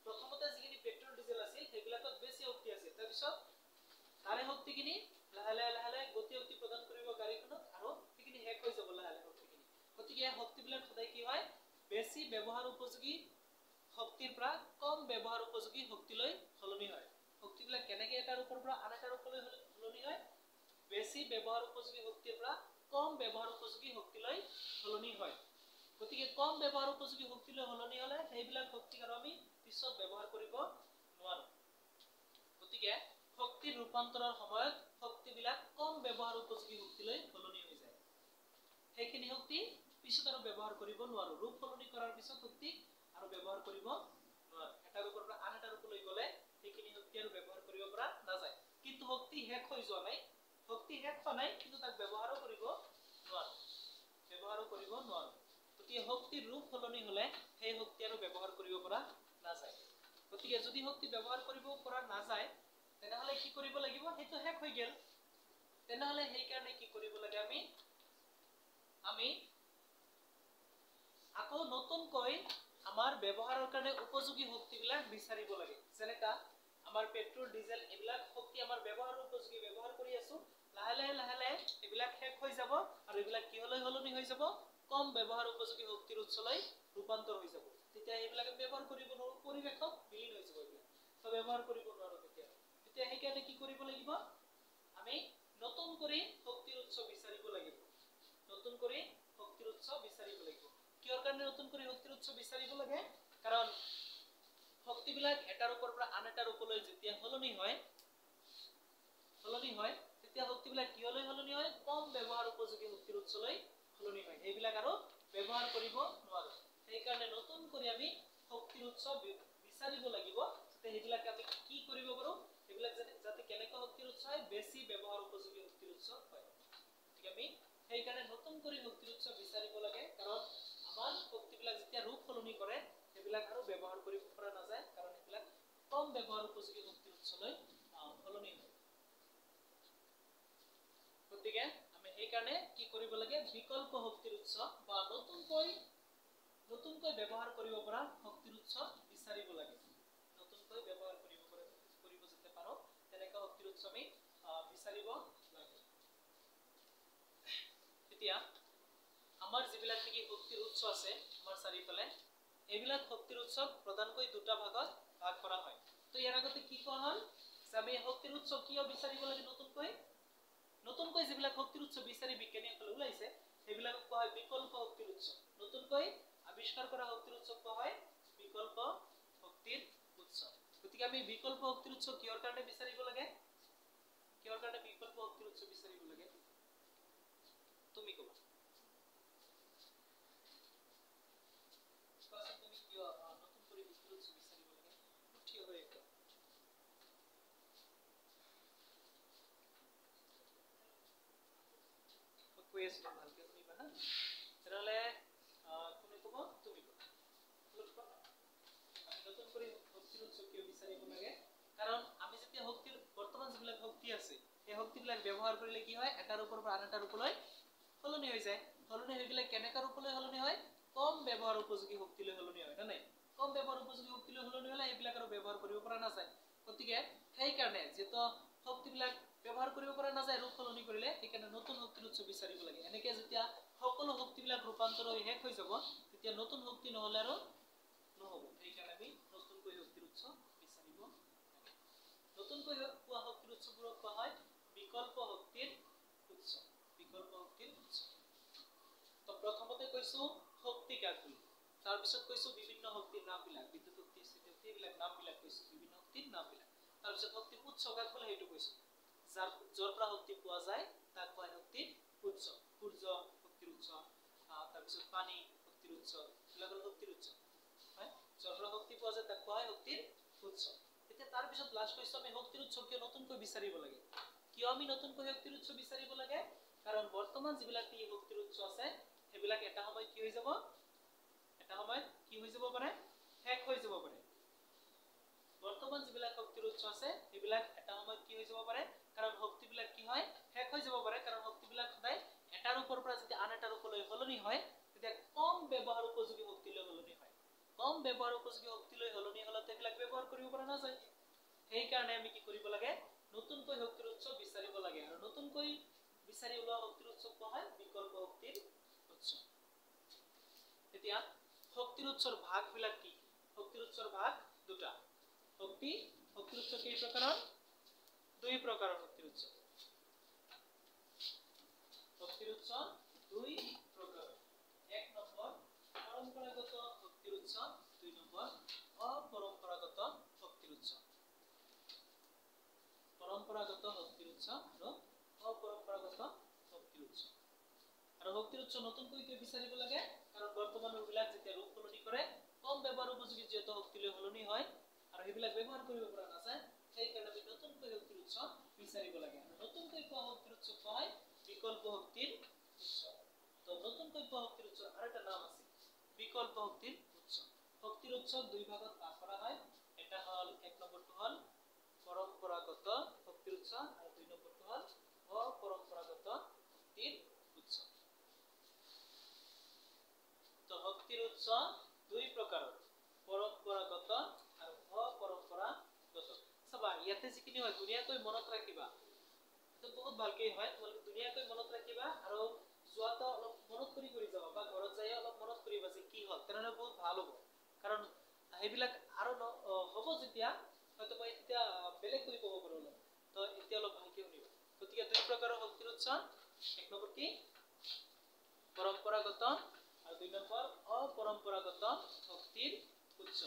প্ৰথমতে যিখিনি পেট্ৰল ডিজেল আছিল সেইবিলাকত বেছি শক্তি আছিল তাৰ পিছত তাৰে শক্তিখিনি লাহে লাহে গতি শক্তি প্ৰদান কৰিব গাড়ীখনক আৰু সেইখিনি শেষ হৈ যাব লাহে লাহে শক্তিখিনি গতিকে শক্তিবিলাক সদায় কি হয় বেছি ব্যৱহাৰ উপযোগী শক্তিৰ পৰা কম ব্যৱহাৰ উপযোগী শক্তিলৈ সলনি হয় শক্তিবিলাক কেনেকৈ এটাৰ ওপৰৰ পৰা আন এটা ৰূপলৈ সলনি হয় বেছি ব্যৱহাৰ উপযোগী শক্তিৰ পৰা কম ব্যৱহাৰ উপযোগী শক্তিলৈ সলনি হয় গতিকে কম ব্যৱহাৰ উপযোগী শক্তিলৈ সলনি হলে সেইবিলাক শক্তিক আৰু আমি পিছত ব্যৱহাৰ কৰিব নোৱাৰো গতিকে শক্তিৰ ৰূপান্তৰৰ সময়ত শক্তিবিলাক কম ব্যৱহাৰ উপযোগী শক্তিলৈ সলনি হৈ যায় সেইখিনি শক্তি পিছত আৰু ব্যৱহাৰ কৰিব নোৱাৰো ৰূপ সলনি কৰাৰ পিছত শক্তি আৰু ব্যৱহাৰ কৰিব নোৱাৰো এটাৰ ওপৰৰ পৰা আন এটা ৰূপলৈ গলে সেইখিনি শক্তি আৰু ব্যৱহাৰ কৰিব পৰা নাযায় কিন্তু শক্তি শেষ হৈ যোৱা নাই কিন্তু তাক ব্যৱহাৰো কৰিব নোৱাৰো গতিকে শক্তিৰ ৰূপ সলনি হলে সেই শক্তি আৰু ব্যৱহাৰ কৰিব পৰা নাযায় গতিকে যদি শক্তি ব্যৱহাৰ কৰিব পৰা নাযায় তেনেহলে কি কৰিব লাগিব সেইটো শেষ হৈ গেল তেনেহলে সেই কাৰণে কি কৰিব লাগে আমি আকৌ নতুনকৈ আমাৰ ব্যৱহাৰৰ কাৰণে উপযোগী শক্তিবিলাক বিচাৰিব লাগে যেনেকা আমাৰ পেট্ৰল ডিজেল এইবিলাক শক্তি আমাৰ ব্যৱহাৰৰ উপযোগী ব্যৱহাৰ কৰি আছো লাহে লাহে এইবিলাক শেষ হৈ যাব আৰু এইবিলাক কিহলৈ সলনি হৈ যাব কম ব্যৱহাৰ উপযোগী শক্তিৰ উৎসলৈ ৰূপান্তৰ হৈ যাব তেতিয়া এইবিলাক ব্যৱহাৰ কৰিব নোৱাৰো পৰিৱেশত বিলীন হৈ যাব এইবিলাক তো ব্যৱহাৰ কৰিব নোৱাৰো তেতিয়া সেইকাৰণে কি কৰিব লাগিব আমি নতুন কৰি শক্তিৰ উৎস বিচাৰিব লাগিব কিহৰ কাৰণে নতুন কৰি শক্তিৰ উৎস বিচাৰিব লাগে কাৰণ শক্তিবিলাক এটাৰ ওপৰৰ পৰা আন এটাৰ ওপৰলৈ যেতিয়া সলনি হয় তেতিয়া শক্তিবিলাক কিহলৈ সলনি হয় কম ব্যৱহাৰ উপযোগী শক্তিৰ উৎসলৈ সলনি হয় এইবিলাক আৰু ব্যৱহাৰ কৰিব নোৱাৰো সেই কাৰণে নতুন কৰি আমি শক্তিৰ উৎস বিচাৰিব লাগিব তে সেইবিলাক আমি কি কৰিব পাৰো এইবিলাক যাতে কেনেকৈ শক্তিৰ উৎস হয় বেছি ব্যৱহাৰ উপযোগী শক্তিৰ উৎস হয় ঠিক আমি সেই কাৰণে নতুন কৰি শক্তিৰ উৎস বিচাৰিব লাগে কাৰণ আমাৰ শক্তিবিলাক যেতিয়া ৰূপ সলনি কৰে সেইবিলাক আৰু ব্যৱহাৰ কৰিব পৰা নাযায় কাৰণ এইবিলাক কম ব্যৱহাৰ উপযোগী শক্তিৰ উৎসলৈ সলনি হয় গতিকে আমি সেই কাৰণে কি কৰিব লাগে বিকল্প শক্তিৰ উৎস বা নতুনকৈ ব্যৱহাৰ কৰিব পৰা শক্তিৰ উৎস বিচাৰিব লাগে নতুনকৈ ব্যৱহাৰ কৰিব যেতে পাৰো তেনেকা শক্তিৰ উৎস আমি বিচাৰিব লাগে এতিয়া আমাৰ যিবিলাক নেকি শক্তিৰ উৎস আছে আমাৰ চাৰিফালে এইবিলাক শক্তিৰ উৎস প্ৰধানকৈ দুটা ভাগত ভাগ কৰা হয় তো ইয়াৰ আগতে কি কোৱা হ'ল যে আমি শক্তিৰ উৎস কিয় বিচাৰিব লাগে নতুনকৈ যিবিলাক শক্তিৰ উৎস বিচাৰি বিজ্ঞানীসকলে ওলাইছে সেইবিলাক কোৱা হয় বিকল্প শক্তিৰ উৎস নতুনকৈ আৱিষ্কাৰ কৰা শক্তিৰ উৎস কোৱা হয় বিকল্প শক্তিৰ উৎস গতিকে আমি বিকল্প শক্তিৰ উৎস কিহৰ কাৰণে বিচাৰিব লাগে বিকল্প শক্তিৰ উৎস বিচাৰিব লাগে তুমি ক'বা তুমি কিয় নতুন কৰি শক্তিৰ উৎস বিচাৰিব লাগে উঠি হৈ এটা কৈ আছিলো ভালকে শুনিবা হা তেনেহ'লে কোনে ক'ব তুমি ক'বা নতুন কৰি শক্তিৰ উৎস কিয় বিচাৰিব লাগে কাৰণ আমি যেতিয়া শক্তিৰ বৰ্তমান যিবিলাক শক্তি আছে এই শক্তিবিলাক ব্যৱহাৰ কৰিলে কি হয় এটাৰ ওপৰৰ পৰা আন এটাৰ ওপৰলৈ সলনি হৈ যায় সলনি হৈ গ'লে কেনেকা ৰূপলৈ সলনি হয় কম ব্যৱহাৰ উপযোগী শক্তিলৈ সলনি হয় না নাই কম ব্যৱহাৰ উপযোগী শক্তিলৈ সলনি হ'লে এইবিলাক আৰু ব্যৱহাৰ কৰিব পৰা নাযায় গতিকে সেই কাৰণে যেটো শক্তিবিলাক ব্যৱহাৰ কৰিব পৰা নাযায় ৰূপ সলনি কৰিলে সেইকাৰণে নতুন শক্তিৰ উৎস বিচাৰিব লাগে এনেকে যেতিয়া সকলো শক্তিবিলাক ৰূপান্তৰ হৈ শেষ হৈ যাব তেতিয়া নতুন শক্তি নহ'লে আৰু নহ'ব সেইকাৰণে আমি নতুনকৈ শক্তিৰ উৎস বিচাৰিব লাগে নতুনকৈ পোৱা শক্তিৰ উৎসবোৰক কোৱা হয় বিকল্প শক্তিৰ উৎস তো প্ৰথমতে কৈছো শক্তি কাক বুলি তাৰ পিছত কৈছো বিভিন্ন শক্তিৰ নামবিলাক বিদ্যুৎ শক্তি স্থিতি শক্তি এইবিলাক নামবিলাক কৈছো বিভিন্ন শক্তিৰ নামবিলাক তাৰ পিছত শক্তিৰ উৎস কাক বুলি সেইটো কৈছো যৰ পৰা শক্তি পোৱা যায় তাক কোৱা শক্তিৰ উৎস সূৰ্য শক্তিৰ উৎস তাৰ পিছত পানী শক্তিৰ উৎস এইবিলাক শক্তিৰ উৎস হয় যৰ পৰা শক্তি পোৱা যায় তাক কোৱা শক্তিৰ উৎস এতিয়া তাৰ পিছত লাষ্ট কৈছো আমি শক্তিৰ উৎস কিয় নতুনকৈ বিচাৰিব লাগে কিয় আমি নতুনকৈ শক্তিৰ উৎস বিচাৰিব লাগে কাৰণ বৰ্তমান যিবিলাক শক্তিৰ উৎস আছে সেইবিলাক এটা সময় কি হৈ যাব পাৰে শেষ হৈ যাব পাৰে বৰ্তমান যিবিলাক শক্তিৰ উৎস আছে সেইবিলাক এটা সময় কি হৈ যাব পাৰে কাৰণ শক্তিবিলাক কি হয় শেষ হৈ যাব পাৰে কাৰণ শক্তিবিলাক সদায় এটাৰ ওপৰৰ পৰা যদি আন এটাৰ ওপৰলৈ সলনি হয় তেতিয়া কম ব্যৱহাৰ উপযোগী শক্তিলৈ সলনি হয় কম ব্যৱহাৰ উপযোগী শক্তিলৈ সলনি হ'লে এইবিলাক ব্যৱহাৰ কৰিব পৰা নাযায় সেই কাৰণে আমি কি কৰিব লাগে নতুনকৈ শক্তিৰ উৎস বিচাৰিব লাগে আৰু নতুনকৈ বিচাৰি ওলোৱা শক্তিৰ উৎস কোৱা হয় বিকল্প শক্তিৰ উৎস এতিয়া শক্তিৰ উৎসৰ ভাগবিলাক কি শক্তিৰ উৎসৰ ভাগ দুটা শক্তিৰ উৎস কেই প্ৰকাৰৰ দুই প্ৰকাৰৰ শক্তিৰ উৎস দুই প্ৰকাৰৰ এক নম্বৰ পৰম্পৰাগত শক্তিৰ উৎস দুই নম্বৰ অপৰম্পৰাগত শক্তিৰ উৎস পৰম্পৰাগত শক্তিৰ উৎস আৰু অপৰম্পৰাগত শক্তিৰ উৎস আৰু শক্তিৰ উৎস নতুনকৈ কিয় বিচাৰিব লাগে কাৰণ বৰ্তমানৰ বিলাক যেতিয়া ৰূপ সলনি কৰে কম ব্যৱহাৰ উপযোগী যিহেতু শক্তিলৈ সলনি হয় আৰু সেইবিলাক ব্যৱহাৰ কৰিব পৰা নাযায় সেই কাৰণে আমি নতুনকৈ শক্তিৰ উৎস বিচাৰিব লাগে আৰু নতুনকৈ পোৱা শক্তিৰ উৎস কোৱা হয় বিকল্প শক্তিৰ উৎস তো নতুনকৈ পোৱা শক্তিৰ উৎস আৰু এটা নাম আছে বিকল্প শক্তিৰ উৎস শক্তিৰ উৎস দুই ভাগত ভাগ কৰা হয় এটা হ'ল এক নম্বৰটো হ'ল পৰম্পৰাগত শক্তিৰ উৎস আৰু দুই নম্বৰটো হ'ল অপৰম্পৰাগত শক্তিৰ উৎস তো শক্তিৰ উৎস দুই প্ৰকাৰৰ পৰম্পৰাগত আৰু অপৰম্পৰাগত চাবা ইয়াতে যিখিনি হয় ধুনীয়াকৈ মনত ৰাখিবা তো বহুত ভালকৈ হয় তোমালোকে ধুনীয়াকৈ মনত ৰাখিবা আৰু যোৱাটো অলপ মনত কৰি যাবা বা ঘৰত যাই অলপ মনত কৰিবা যে কি হ'ল তেনেহ'লে বহুত ভাল হ'ব কাৰণ সেইবিলাক আৰু হ'ব যেতিয়া হয়তো মই এতিয়া বেলেগ কৰি ক'ব পাৰোঁ অলপ তো এতিয়া অলপ ভালকৈ শুনিবা গতিকে দুই প্ৰকাৰৰ শক্তিৰ উৎস এক নম্বৰ কি পৰম্পৰাগত আৰু দুই নম্বৰ অপৰম্পৰাগত শক্তিৰ উৎস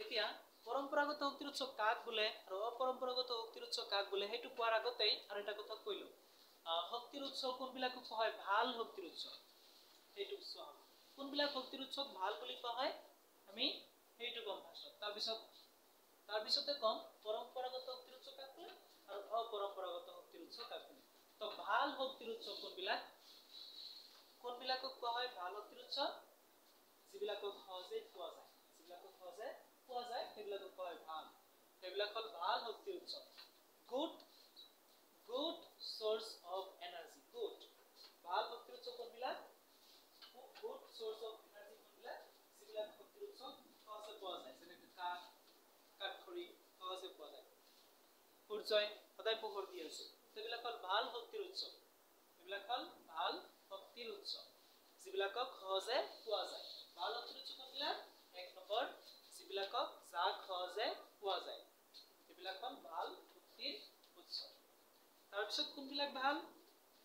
এতিয়া পৰম্পৰাগত শক্তিৰ উৎস কাক বোলে আৰু অপৰম্পৰাগত শক্তিৰ উৎস কাক বোলে হেতু কোৱাৰ আগতেই আৰু এটা কথা কইলো শক্তিৰ উৎস কোনবিলাকক কোৱা হয় ভাল শক্তিৰ উৎস হেতু উৎস কোনবিলাক শক্তিৰ উৎসক ভাল বুলি কোৱা হয় আমি হেতু গম পাইছো তাৰ পিছতে কম পৰম্পৰাগত শক্তিৰ উৎস কাক বোলে আৰু অপৰম্পৰাগত শক্তিৰ উৎস কাক বোলে তো ভাল শক্তিৰ উৎস কোনবিলাকক কোৱা হয় ভাল শক্তিৰ উৎস যিবিলাকক সহজে পোৱা যায় সেইবিলাকক কোৱা হয় ভাল সেইবিলাক হ'ল ভাল শক্তিৰ উৎস good source of energy good ভাল শক্তিৰ উৎস কোনবিলাক good source of energy কোনবিলাক যিবিলাক শক্তিৰ উৎস সহজে পোৱা যায় যেনে কাঠখৰি সহজে পোৱা যায় সূৰ্যই সদায় পোহৰ দি আছে সেইবিলাক হ'ল ভাল শক্তিৰ উৎস যিবিলাকক সহজে পোৱা যায় ভাল শক্তিৰ উৎস কোনবিলাক এক নম্বৰ যিবিলাকক যাক সহজে পোৱা যায় সেইবিলাক হ'ল ভাল শক্তিৰ উৎস তাৰ পিছত কোনবিলাক ভাল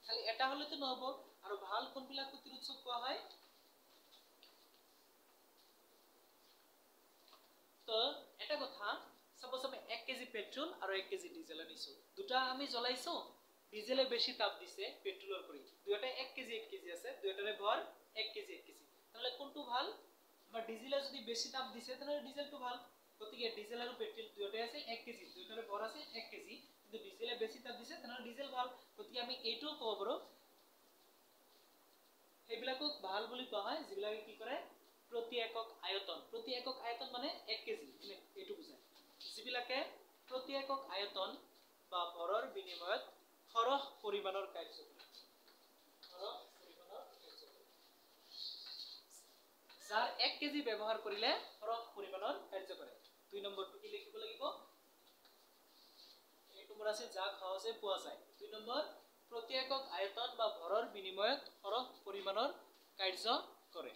খালি এটা হলেতো নহব আৰু ভাল কোনবিলাক শক্তিৰ উৎস কোৱা হয় তো এটা কথা সাপোজ আমি 1 কেজি পেট্ৰোল আৰু 1 কেজি ডিজেল আনিছো দুটা আমি জ্বলাইছো ডিজেলে বেশি তাপ দিছে পেট্ৰোলৰ পৰি দুটা 1 কেজি আছে দুটাৰে ভৰ 1 কেজি তাহলে কোনটো ভাল বা ডিজেলে যদি বেশি তাপ দিছে তাহলে ডিজেলটো ভাল গতিকে ডিজেল আৰু পেট্ৰোল দুটাই আছে 1 কেজি দুটাৰে ভৰ আছে 1 কেজি কিন্তু ডিজেলে বেশি তাপ দিছে তাহলে ডিজেল ভাল গতিকে আমি এইটো ক'ব পাৰো সেইবিলাকক ভাল বুলি কোৱা হয় যিবিলাকে কি কৰে প্ৰতি একক আয়তন মানে 1 কেজি এইটো বুজায় যিবিলাকে প্ৰতি একক আয়তন বা ভৰৰ বিনিময়ত খৰচ পৰিমাণৰ কাৰ্য কৰে যাৰ 1 কেজি ব্যৱহাৰ কৰিলে খৰচ পৰিমাণৰ কাৰ্য কৰে 2 নম্বৰটো কি লিখিব লাগিব এই নম্বৰ আছে যাক সহজে পোৱা যায় 2 নম্বৰ প্ৰতি একক আয়তন বা ভৰৰ বিনিময়ত খৰচ পৰিমাণৰ কাৰ্য কৰে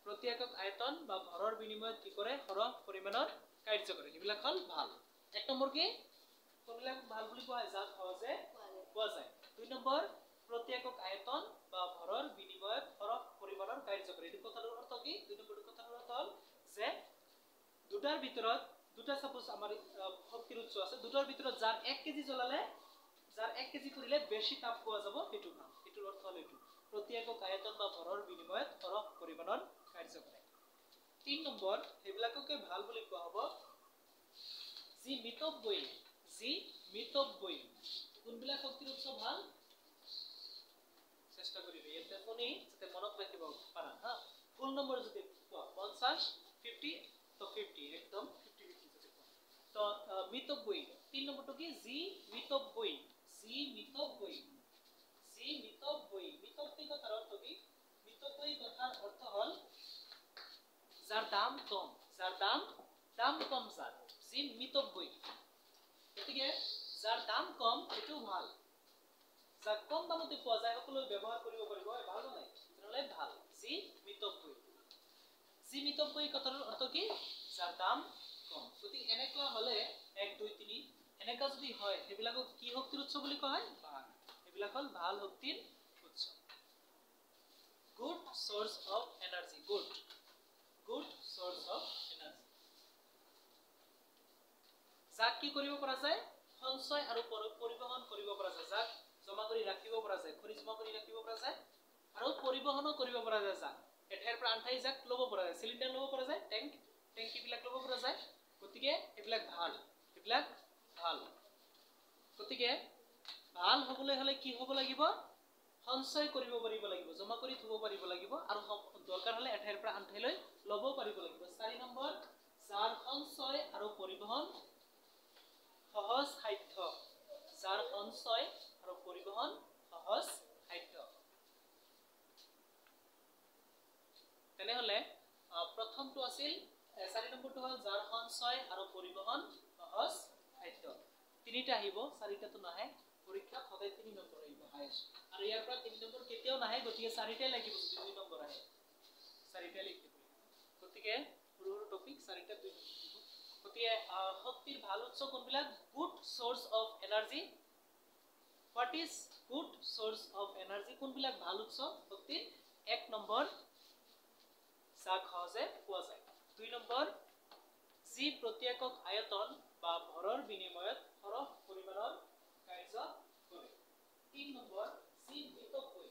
প্ৰতি একক আয়তন বা ভৰৰ বিনিময়ত কি কৰে খৰচ পৰিমাণৰ কাৰ্য কৰে এইবিলাক হ'ল ভাল 1 নম্বৰ কি কোনবিলাক ভাল বুলি কোৱা হয় যাক সহজে পোৱা যায় 2 নম্বৰ প্ৰতি একক আয়তন বা ভৰৰ বিনিময়ত খৰচ পৰিমাণৰ কাৰ্য কৰে এই কথাৰ অৰ্থ কি 2 নম্বৰটো কথাৰ অৰ্থ হ'ল যে দুটাৰ ভিতৰত দুটা সাপোজ আমাৰ শক্তিৰ উৎস আছে দুটাৰ ভিতৰত যাৰ 1 কেজি জ্বলালে যাৰ 1 কেজি কৰিলে বেশি তাপ পোৱা যাব সেইটো ভাল এটোৰ অৰ্থ হ'ল এইটো প্ৰতি একক আয়তন বা ভৰৰ বিনিময়ত খৰচ পৰিমাণৰ কাৰ্য কৰে 3 নম্বৰ হেবিলাককে ভাল বুলি কোৱা হ'ব যি মিতব্যয়ী কোনবিলাক শক্তিৰ উৎস ভাল চেষ্টা কৰিবি এটা শুনি যাতে মনত ৰাখিব পাৰা হা ফুল নম্বৰ যদি কোৱা 50 50 তো 50 একদম 50 যদি কোৱা তো মিতব্যয়ী 3 নম্বৰটো কি যি মিতব্যয়ী কথাৰ অৰ্থ কি মিতব্যয়ী কথাৰ অৰ্থ হ'ল যাৰ দাম কম যাৰ দাম কম যাৰ যি মিতব্যয়ী গতিকে যাৰ দাম কম এটো ভাল যাক কম দামতে পোৱা যায় সকলো ব্যৱহাৰ কৰিব পাৰিব ভাল নাই নহলে ভাল যি মিতব্যয়ী কথাৰ অৰ্থ কি যাৰ দাম কম গতিকে এনেকুৱা হলে 1 2 3 এনেকা যদি হয় সেইবিলাকক কি শক্তিৰ উৎস বুলি কোৱা হয় ভাল এইবিলাক হ'ল ভাল শক্তিৰ উৎস good source of energy যাক কি কৰিব পৰা যায় সঞ্চয় আৰু পৰিবহন কৰিব পৰা যায় যাক জমা কৰি ৰাখিব পৰা যায় খৰি জমা কৰি ৰাখিব পৰা যায় আৰু পৰিবহনো কৰিব পৰা যায় যাক এঠাইৰ পৰা আনঠাই যাক ল'ব পৰা যায় সিলিন্ডাৰ ল'ব পৰা যায় টেংকি বিলাক ল'ব পৰা যায় গতিকে এইবিলাক ভাল গতিকে ভাল হ'বলৈ হলে কি হ'ব লাগিব সঞ্চয় কৰিব পাৰিব লাগিব জমা কৰি থব পাৰিব লাগিব আৰু দৰকাৰ হলে এঠাইৰ পৰা আনঠাইলৈ ল'ব পাৰিব লাগিব 4 নম্বৰ যাৰ সঞ্চয় আৰু পৰিবহন সহজ সাধ্য তেনেহলে প্ৰথমটো আছিল 4 নম্বৰটো হ'ল যাৰ সঞ্চয় আৰু পৰিবহন সহজ সাধ্য তিনিটা আহিব চাৰিটাটো নাহে পৰীক্ষা সদায় 3 নম্বৰ আহিব হাইছ আৰু ইয়াৰ পৰা 3 নম্বৰ কেতিয়াও নাহে গতিকে চাৰিটাই লাগিব 2 নম্বৰ আহে চাৰিটাই লিখিব গতিকে সৰু টপিক চাৰিটা 2 নম্বৰ গতিকে শক্তিৰ ভাল উৎস কোনবিলাক good source of energy what is good source of energy কোনবিলাক ভাল উৎস শক্তিৰ 1 নম্বৰ যাক সহজে পোৱা যায়। 2 নম্বৰ যি প্ৰতি একক আয়তন বা ভৰৰ বিনিময়ত সৰহ পৰিমাণৰ কাৰ্য কৰে। 3 নম্বৰ যি মিতব্যয়ী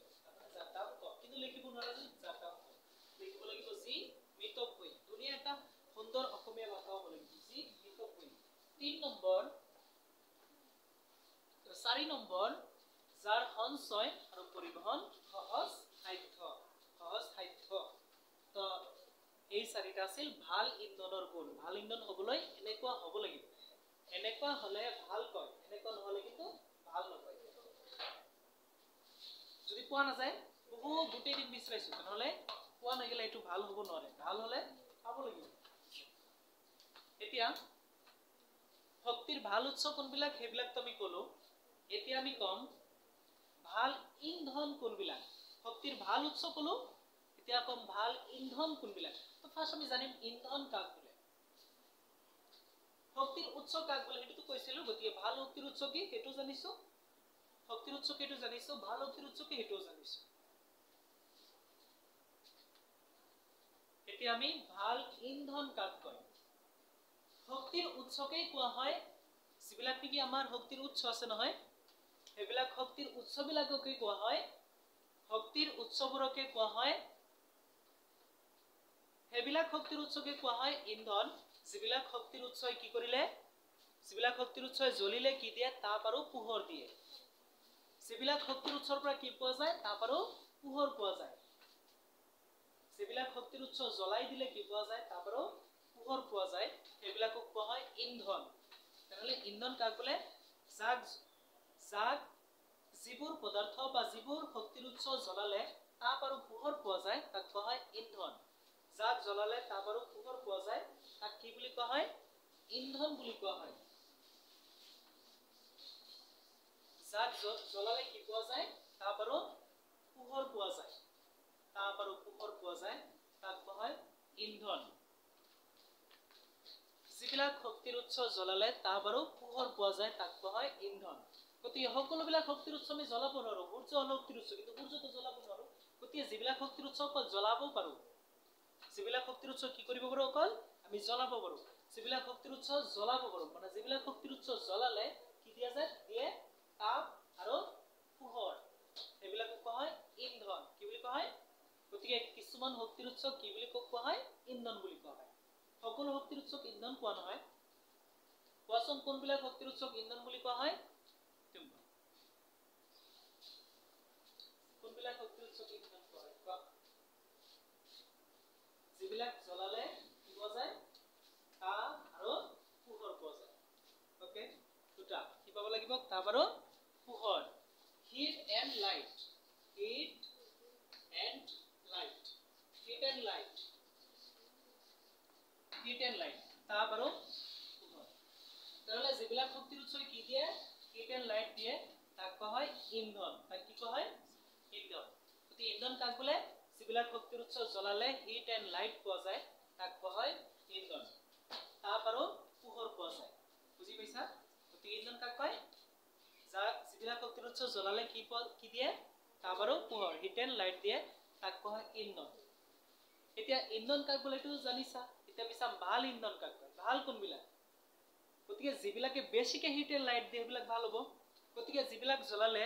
যাৰ দাম কম কিন্তু লিখিব নোৱাৰে যাৰ দাম কম লিখিব লাগিব যি মিতব্যয়ী। ধুনীয়া এটা সুন্দৰ অসমীয়া ভাষা হ'ব লাগিব যি মিতব্যয়ী। 3 নম্বৰ 4 নম্বৰ যাৰ সঞ্চয় আৰু পৰিবহন সহজ সাধ্য তো এই চাৰিটা আছিল ভাল ইন্ধনৰ গুণ। ভাল ইন্ধন হ'বলৈ এনেকুৱা হ'ব লাগিব, এনেকুৱা হলে ভাল কয়, এনেকুৱা নহলে কিন্তু ভাল নকয়। যদি পোৱা নাযায় বহুত গোটেই দিন বিচাৰিছো তেনেহলে পোৱা নগলে এইটো ভাল হ'ব নোৱাৰে, ভাল হলে পাব লাগিব। এতিয়া শক্তিৰ ভাল উৎস কোনবিলাক সেইবিলাকতো আমি কলো। এতিয়া আমি কম ভাল ইন্ধন কোনবিলাক। শক্তিৰ ভাল উৎস কলো, এতিয়া কম ভাল ইন্ধন কোনবিলাক। তো ফাৰ্স্ট আমি জানিম ইন্ধন কাক বোলে, শক্তিৰ উৎস কাক বোলে সেইটো কৈছিলো। গতিকে ভাল শক্তিৰ উৎস কি সেইটো জানিছো, শক্তিৰ উৎস কিটো জানিছো, ভাল শক্তিৰ উৎস কি সেইটো জানিছো। এতিয়া আমি ভাল ইন্ধন কাক কয়। শক্তিৰ উৎসকেই কোৱা হয় যিবিলাক নেকি আমাৰ শক্তিৰ উৎস আছে নহয়, সেইবিলাক শক্তিৰ উৎসবিলাককে কোৱা হয়, শক্তিৰ উৎসবোৰকে কোৱা হয়, সেইবিলাক শক্তিৰ উৎসকে কোৱা হয় ইন্ধন। যিবিলাক শক্তিৰ উৎসই কি কৰিলে, যিবিলাক শক্তিৰ উৎসই জ্বলিলে কি দিয়ে তাপ আৰু পোহৰ দিয়ে। যিবিলাক শক্তিৰ উৎসৰ পৰা কি পোৱা যায় তাপ আৰু পোহৰ পোৱা যায়। যিবিলাক শক্তিৰ উৎস জ্বলাই দিলে কি পোৱা যায় তাপ আৰু পোহৰ পোৱা যায়, সেইবিলাকক কোৱা হয় ইন্ধন। তেনেহলে ইন্ধন কাক বোলে, যাক যিবোৰ পদাৰ্থ বা যিবোৰ শক্তিৰ উৎস জ্বলালে তাপ আৰু পোহৰ পোৱা যায় তাক কোৱা হয় ইন্ধন। যাক জ্বলালে তাপ আৰু পোহৰ পোৱা যায় তাক কি বুলি কোৱা হয়, ইন্ধন বুলি কোৱা হয়। যাক জ্বলালে কি পোৱা যায় তাপ আৰু পোহৰ পোৱা যায়, তাপ আৰু পোহৰ পোৱা যায় তাক কোৱা হয় ইন্ধন। যিবিলাক শক্তিৰ উৎস জ্বলালে তাপ আৰু পোহৰ পোৱা যায় তাক কোৱা হয় ইন্ধন। গতিকে সকলোবিলাক শক্তিৰ উৎস আমি জ্বলাব নোৱাৰো, সূৰ্য হল শক্তিৰ উৎস কিন্তু সূৰ্যটো জ্বলাব নোৱাৰো। গতিকে যিবিলাক শক্তিৰ উৎস অকল জ্বলাব পাৰো, যিবিলাক শক্তিৰ উৎস কি কৰিব পাৰো অকল আমি জ্বলাব পাৰো, যিবিলাক শক্তিৰ উৎস জ্বলাব পাৰো মানে যিবিলাক শক্তিৰ উৎস জ্বলালে কি দিয়া যায় দিয়ে তাপ আৰু পোহৰ, সেইবিলাকক কোৱা হয় ইন্ধন। কি বুলি কোৱা হয়, গতিকে কিছুমান শক্তিৰ উৎস কি বুলি কোৱা হয় ইন্ধন বুলি কোৱা হয়। সকলো শক্তিৰ উৎসক ইন্ধন কোৱা নহয়। কোৱাচোন কোনবিলাক শক্তিৰ উৎসক ইন্ধন বুলি কোৱা হয়, কোনবিলাক শক্তিৰ উৎসক ইন্ধন কোৱা হয় কোৱা। যিবিলাক জ্বলালে কি পোৱা যায় তাপ আৰু পোহৰ পোৱা যায়। ওকে দুটা কি পাব লাগিব তাপ আৰু পোহৰ। Heat and light, heat and light, heat and light, heat and light তাপ আৰু পোহৰ। তেনেহলে যিবিলাক শক্তিৰ উৎসই কি দিয়ে হিট এণ্ড লাইট দিয়ে তাক কোৱা হয় ইন্ধন। তাক কি কোৱা হয় ইন্ধন। গতিকে ইন্ধন কাক বোলে, যিবিলাক শক্তিৰ উৎস জ্বলালে হিট এণ্ড লাইট পোৱা যায় তাক কোৱা হয় ইন্ধন, তাপ আৰু পোহৰ পোৱা যায়। বুজি পাইছা। গতিকে ইন্ধন কাক কয়, যাক যিবিলাক শক্তিৰ উৎস জ্বলালে কি দিয়ে তাপ আৰু পোহৰ, হিট এণ্ড লাইট দিয়ে তাক কোৱা হয় ইন্ধন। এতিয়া ইন্ধন কাক বোলে এইটো জানিছা। এতিয়া আমি চাম ভাল ইন্ধন কাক কয়, ভাল কোনবিলাক। গতিকে যিবিলাকে বেছিকে হিট এণ্ড লাইট দিয়ে সেইবিলাক ভাল হ'ব। গতিকে যিবিলাক জ্বলালে,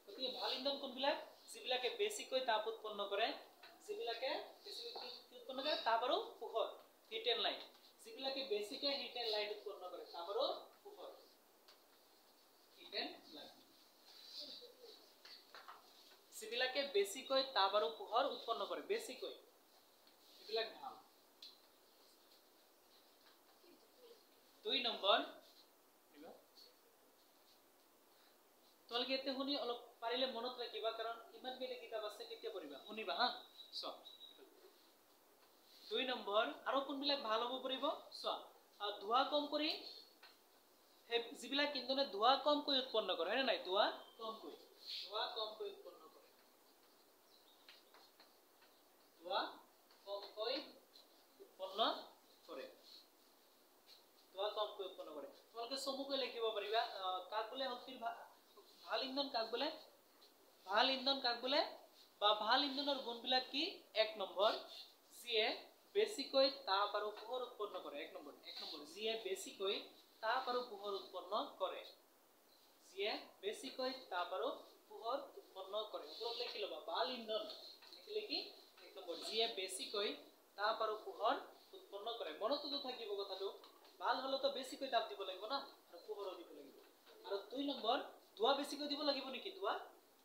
গতিকে ভাল ইন্ধন কোনবিলাক, যিবিলাকে বেছিকৈ তাপ উৎপন্ন কৰে, যিবিলাকে বেছিকৈ উৎপন্ন কৰে তাপ আৰু পোহৰ হিট এণ্ড লাইট, যিবিলাকে বেছিকে হিট এণ্ড লাইট উৎপন্ন কৰে তাপ আৰু পোহৰ হিট এণ্ড লাইট, যিবিলাকে বেছিকৈ তাপ আৰু পোহৰ উৎপন্ন কৰে বেছিকৈ এইবিলাক ভাল। 2 নম্বৰ তোমালোকে এতিয়া শুনি অলপ পাৰিলে মনত ৰাখিবা, কাৰণ ইমান কেইটা কিতাপ আছে কেতিয়া পঢ়িবা শুনিবা হা। চোৱা 2 নম্বৰ আৰু কোনবিলাক ভাল হ'ব পাৰিব চোৱা, ধোঁৱা কম কৰি, যিবিলাক ইন্ধনে ধোঁৱা কমকৈ উৎপন্ন কৰে হয় নে নাই, ধোঁৱা কমকৈ উৎপন্ন কৰে, ধোঁৱা কমকৈ উৎপন্ন কৰে, ধোঁৱা কমকৈ উৎপন্ন কৰে। তোমালোকে চমুকৈ লিখিব পাৰিবা কাক বোলে শক্তিৰ ভাল ইন্ধন কাক বোলে, ভাল ইন্ধন কাক বোলে বা ভাল ইন্ধনৰ গুণবিলাক কি। 1 নম্বৰ যিয়ে বেছিকৈ তাপ আৰু পোহৰ উৎপন্ন কৰে। এক নম্বৰ যিয়ে বেছিকৈ তাপ আৰু পোহৰ উৎপন্ন কৰে। যিয়ে বেছিকৈ তাপ আৰু পোহৰ উৎপন্ন কৰে। ওপৰত লিখি ল'বা বাল ইন্ধন লিখিলে কি এক নম্বৰ যিয়ে বেছিকৈ তাপ আৰু পোহৰ উৎপন্ন কৰে। মনতো থাকিব কথাটো বাল হলেতো বেছিকৈ তাপ দিব লাগিব না আৰু পোহৰ দিব লাগিব। আৰু 2 নম্বৰ ধোঁৱা বেছিকৈ দিব লাগিব নেকি? ধোঁৱা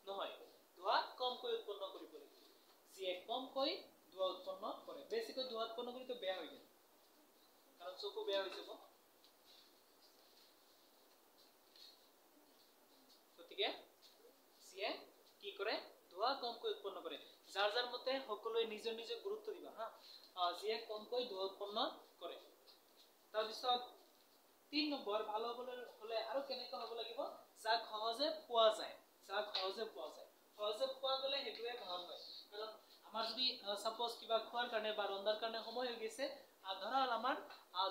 নহয়, ধোঁৱা কমকৈ উৎপন্ন কৰিব লাগিব। যিয়ে কমকৈ ধোঁৱা উৎপন্ন কৰে। বেছিকৈ ধোঁৱা উৎপন্ন কৰিলে বেয়া হৈ যায়, কাৰণ চকু বেয়া হৈ যাব। গতিকে যিয়ে কি কৰে ধোঁৱা কমকৈ উৎপন্ন কৰে। যাৰ যাৰ মতে সকলোৱে নিজৰ নিজৰ গুৰুত্ব দিবা হা। যিয়ে কমকৈ ধোঁৱা উৎপন্ন কৰে। তাৰপিছত 3 নম্বৰ ভাল হলে আৰু কেনেকৈ হ'ব লাগিব? যাক সহজে পোৱা যায়। যাক সহজে পোৱা যায়। সহজে পোৱা গলে হেতুৱে ভাল হয়। কাৰণ আমাৰ যদি সাপোজ কিবা খোৱাৰ কাৰণে বা ৰন্ধাৰ কাৰণে সময় হৈ গৈছে, ধৰা আমাৰ